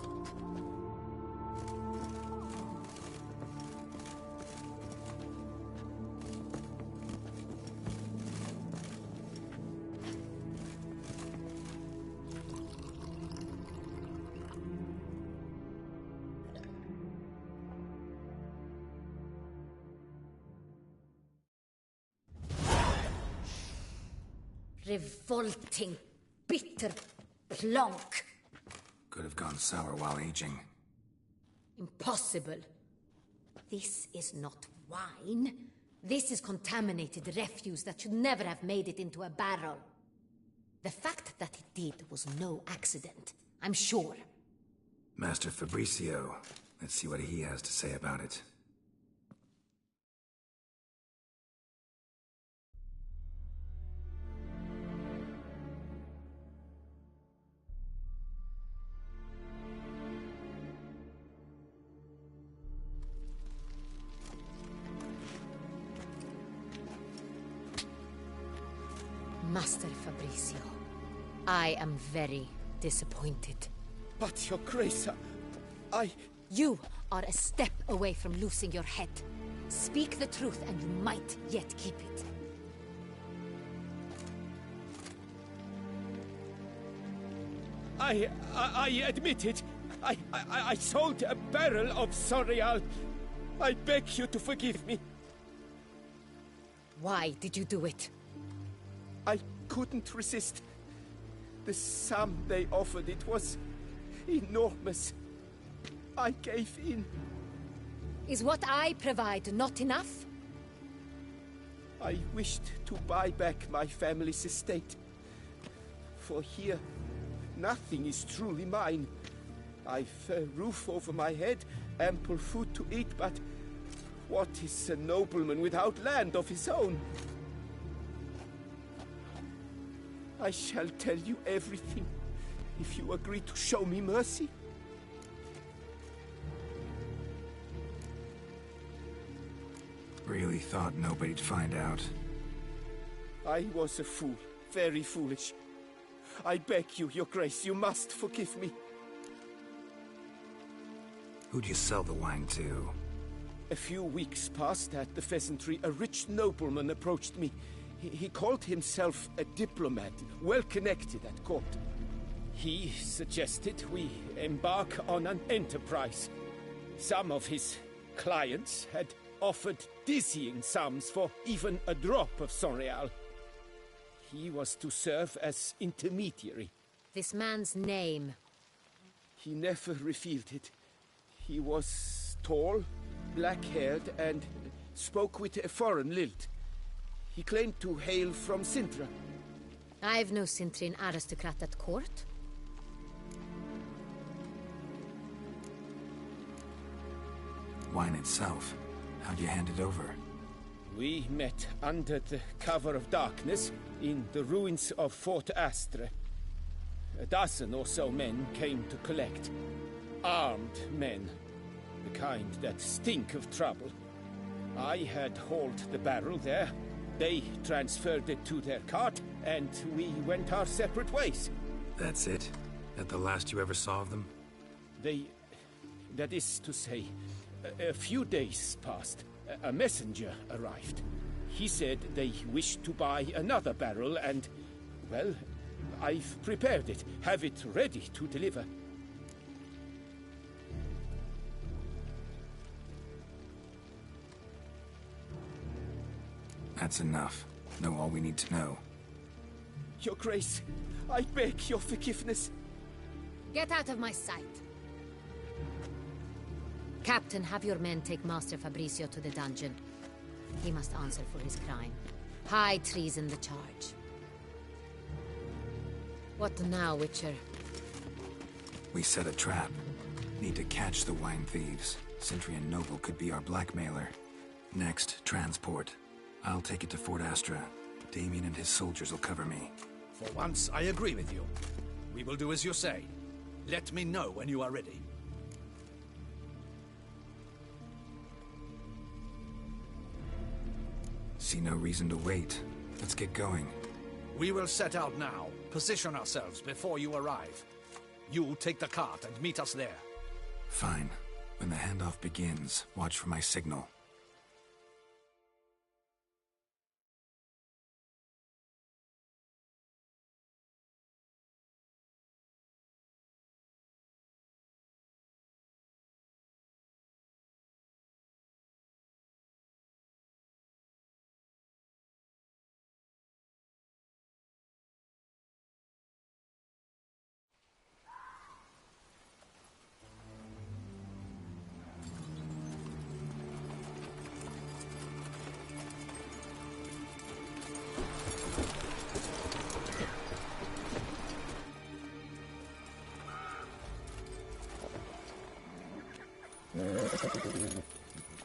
Revolting, bitter plonk. Could have gone sour while aging. Impossible. This is not wine. This is contaminated refuse that should never have made it into a barrel. The fact that it did was no accident, I'm sure. Master Fabricio. Let's see what he has to say about it. Master Fabricio, I am very disappointed. But, Your Grace, I... You are a step away from losing your head. Speak the truth and you might yet keep it. I admit it. I sold a barrel of Sorial. I beg you to forgive me. Why did you do it? I couldn't resist. The sum they offered, it was enormous. I gave in. Is what I provide not enough? I wished to buy back my family's estate. For here, nothing is truly mine. I've a roof over my head, ample food to eat, but what is a nobleman without land of his own? I shall tell you everything, if you agree to show me mercy. Really thought nobody'd find out. I was a fool, very foolish. I beg you, Your Grace, you must forgive me. Who'd you sell the wine to? A few weeks past at the pheasantry, a rich nobleman approached me. He called himself a diplomat, well connected at court. He suggested we embark on an enterprise. Some of his clients had offered dizzying sums for even a drop of Sorial. He was to serve as intermediary. This man's name? He never revealed it. He was tall, black-haired, and spoke with a foreign lilt. He claimed to hail from Sintra. I've no Sintrian aristocrat at court. Wine itself. How'd you hand it over? We met under the cover of darkness in the ruins of Fort Astre. A dozen or so men came to collect. Armed men. The kind that stink of trouble. I had hauled the barrel there. They transferred it to their cart, and we went our separate ways. That's it? That the last you ever saw of them? That is to say, a few days passed. A messenger arrived. He said they wished to buy another barrel and, well, I've prepared it. Have it ready to deliver. That's enough. Know all we need to know. Your Grace, I beg your forgiveness. Get out of my sight. Captain, have your men take Master Fabrizio to the dungeon. He must answer for his crime. High treason the charge. What now, Witcher? We set a trap. Need to catch the wine thieves. Sintrian Noble could be our blackmailer. Next, transport. I'll take it to Fort Astra. Damien and his soldiers will cover me. For once, I agree with you. We will do as you say. Let me know when you are ready. See no reason to wait. Let's get going. We will set out now. Position ourselves before you arrive. You take the cart and meet us there. Fine. When the handoff begins, watch for my signal.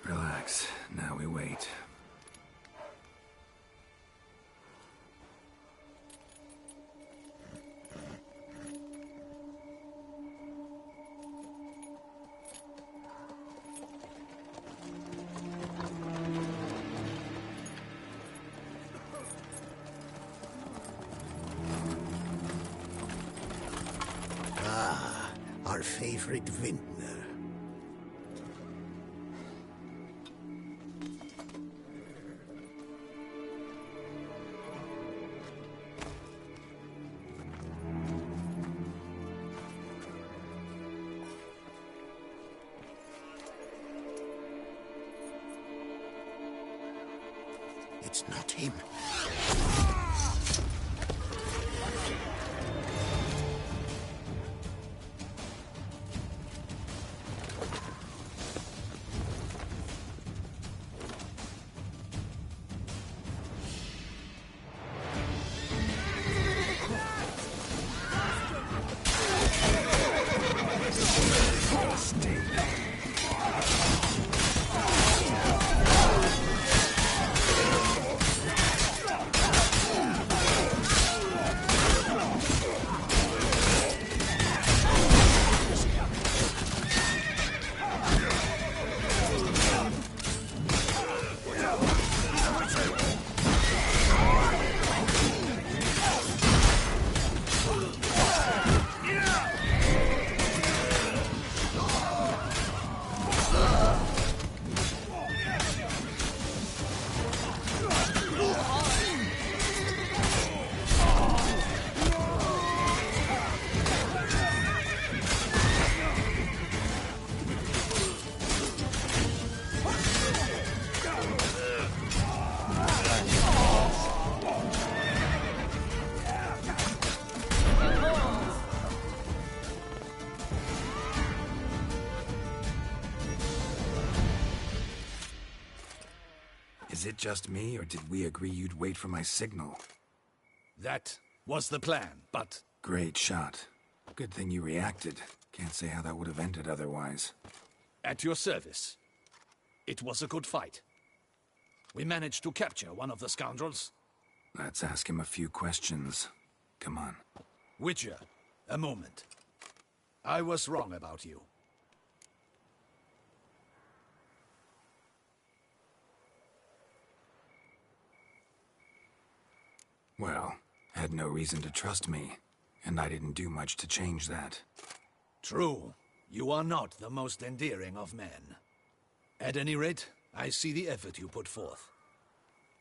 Relax. Now we wait. Ah, our favorite vintner. It's not him. Is it just me, or did we agree you'd wait for my signal? That was the plan, but... Great shot. Good thing you reacted. Can't say how that would have ended otherwise. At your service. It was a good fight. We managed to capture one of the scoundrels. Let's ask him a few questions. Come on. Witcher, a moment. I was wrong about you. Well, had no reason to trust me, and I didn't do much to change that. True. You are not the most endearing of men. At any rate, I see the effort you put forth.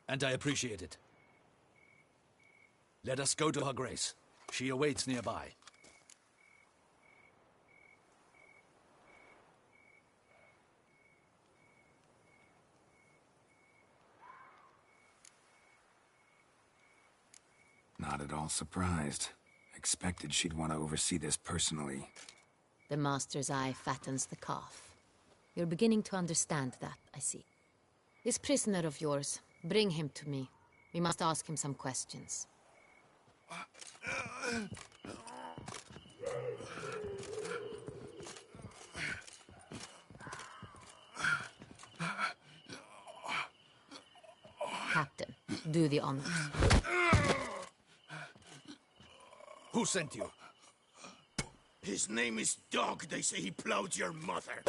And I appreciate it. Let us go to her grace. She awaits nearby. Not at all surprised. Expected she'd want to oversee this personally. The Master's eye fattens the calf. You're beginning to understand that, I see. This prisoner of yours, bring him to me. We must ask him some questions. Captain, do the honors. Who sent you? His name is Dog. They say he plowed your mother.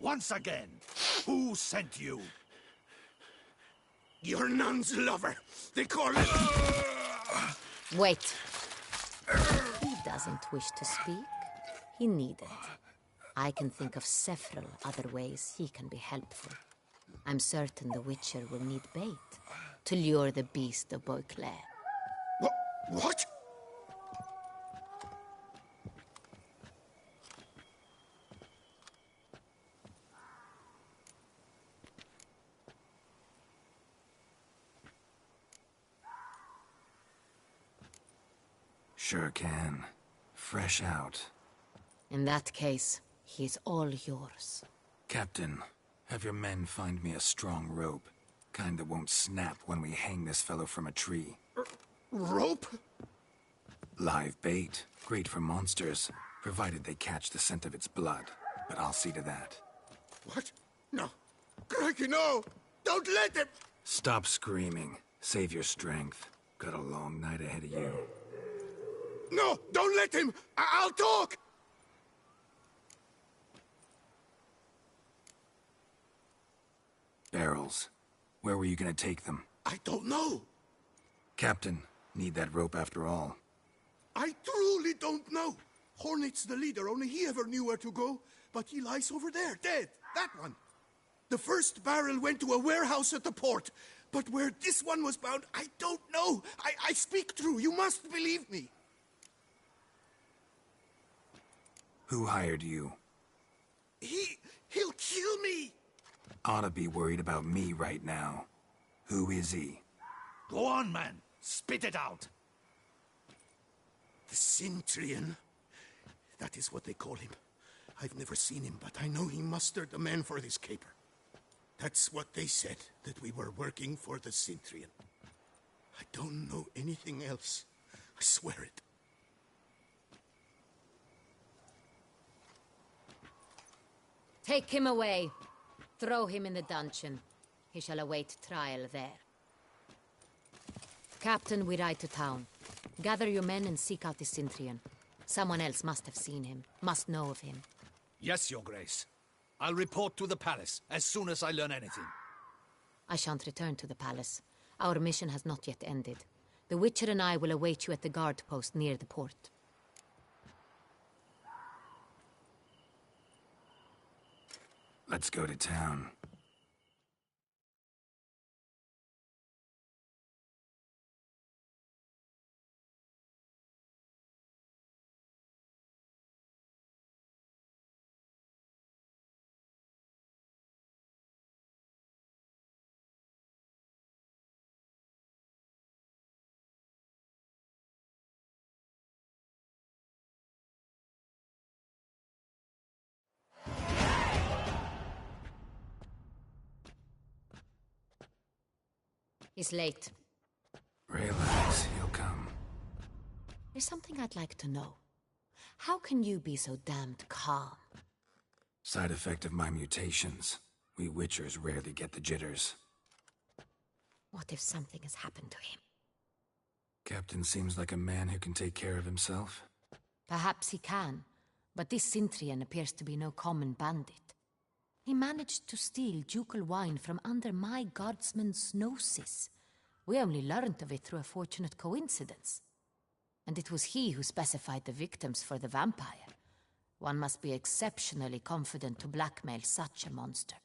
Once again, who sent you? Your nun's lover. They call it... Wait. He doesn't wish to speak. He needn't. I can think of several other ways he can be helpful. I'm certain the Witcher will need bait to lure the beast of Beauclair. What? Sure can. Fresh out. In that case, he's all yours. Captain, have your men find me a strong rope. Kind that won't snap when we hang this fellow from a tree. Rope? Live bait. Great for monsters, provided they catch the scent of its blood. But I'll see to that. What? No. Crikey, no! Don't let him! Stop screaming. Save your strength. Got a long night ahead of you. No! Don't let him! I'll talk! Barrels. Where were you gonna take them? I don't know. Captain, need that rope after all. I truly don't know. Hornet's the leader, only he ever knew where to go. But he lies over there, dead. That one. The first barrel went to a warehouse at the port. But where this one was bound, I don't know. I speak true. You must believe me. Who hired you? He'll kill me. Ought to be worried about me right now. Who is he? Go on, man. Spit it out. The Cintrian. That is what they call him. I've never seen him, but I know he mustered the men for this caper. That's what they said, that we were working for the Cintrian. I don't know anything else. I swear it. Take him away. Throw him in the dungeon. He shall await trial there. Captain, we ride to town. Gather your men and seek out the Cintrian. Someone else must have seen him, must know of him. Yes, Your Grace. I'll report to the palace as soon as I learn anything. I shan't return to the palace. Our mission has not yet ended. The Witcher and I will await you at the guard post near the port. Let's go to town. He's late. Relax, he'll come. There's something I'd like to know. How can you be so damned calm? Side effect of my mutations. We Witchers rarely get the jitters. What if something has happened to him? Captain seems like a man who can take care of himself. Perhaps he can, but this Cintrian appears to be no common bandit. He managed to steal ducal wine from under my guardsman's noses. We only learned of it through a fortunate coincidence. And it was he who specified the victims for the vampire. One must be exceptionally confident to blackmail such a monster.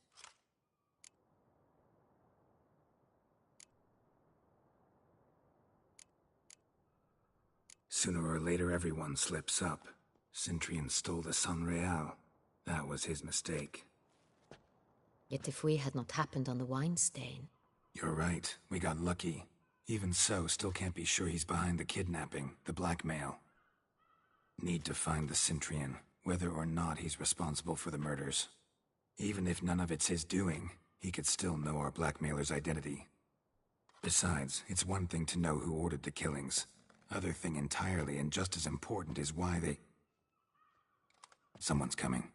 Sooner or later, everyone slips up. Cintrian stole the Sun Real. That was his mistake. Yet if we had not happened on the wine stain... You're right. We got lucky. Even so, still can't be sure he's behind the kidnapping, the blackmail. Need to find the Cintrian, whether or not he's responsible for the murders. Even if none of it's his doing, he could still know our blackmailer's identity. Besides, it's one thing to know who ordered the killings. Other thing entirely, and just as important, is why they... Someone's coming.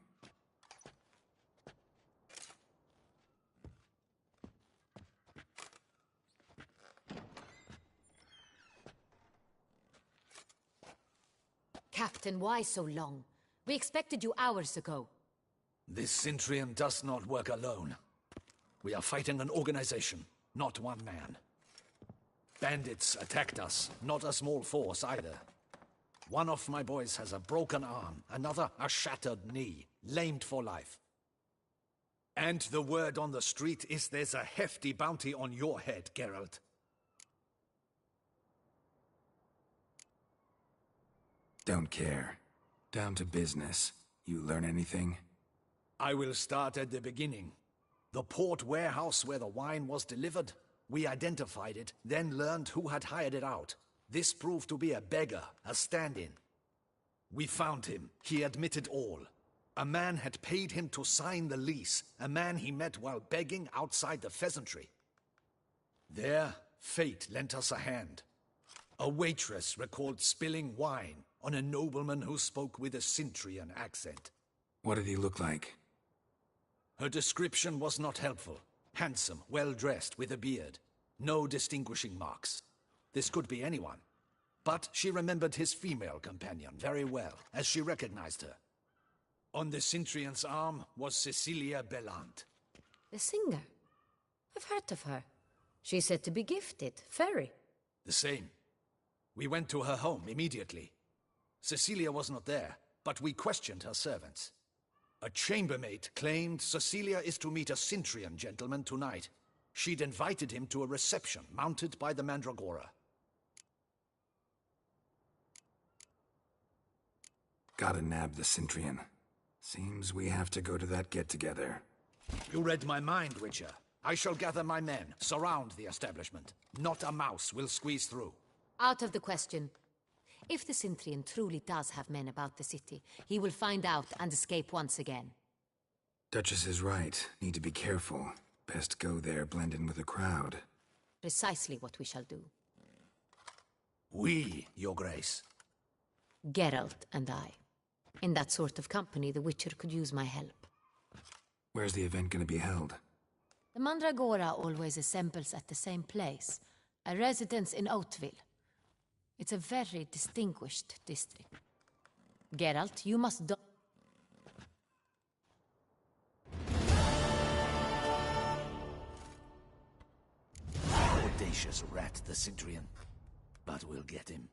Captain, why so long? We expected you hours ago. This Cintrian does not work alone. We are fighting an organization, not one man. Bandits attacked us, not a small force either. One of my boys has a broken arm, another a shattered knee, lamed for life. And the word on the street is there's a hefty bounty on your head, Geralt. Don't care. Down to business. You learn anything? I will start at the beginning. The port warehouse where the wine was delivered. We identified it, then learned who had hired it out. This proved to be a beggar, a stand-in. We found him. He admitted all. A man had paid him to sign the lease, a man he met while begging outside the pheasantry. There, fate lent us a hand. A waitress recalled spilling wine on a nobleman who spoke with a Cintrian accent. What did he look like? Her description was not helpful. Handsome, well-dressed, with a beard. No distinguishing marks. This could be anyone. But she remembered his female companion very well, as she recognized her. On the Cintrian's arm was Cecilia Bellant. The singer? I've heard of her. She's said to be gifted, fairy. The same. We went to her home immediately. Cecilia was not there, but we questioned her servants. A chambermaid claimed Cecilia is to meet a Cintrian gentleman tonight. She'd invited him to a reception mounted by the Mandragora. Gotta nab the Cintrian. Seems we have to go to that get-together. You read my mind, Witcher. I shall gather my men, surround the establishment. Not a mouse will squeeze through. Out of the question. If the Cintrian truly does have men about the city, he will find out and escape once again. Duchess is right. Need to be careful. Best go there, blend in with the crowd. Precisely what we shall do. We, Your Grace. Geralt and I. In that sort of company, the Witcher could use my help. Where's the event going to be held? The Mandragora always assembles at the same place, a residence in Oatville. It's a very distinguished district. Geralt, you must do— Audacious rat, the Cintrian. But we'll get him.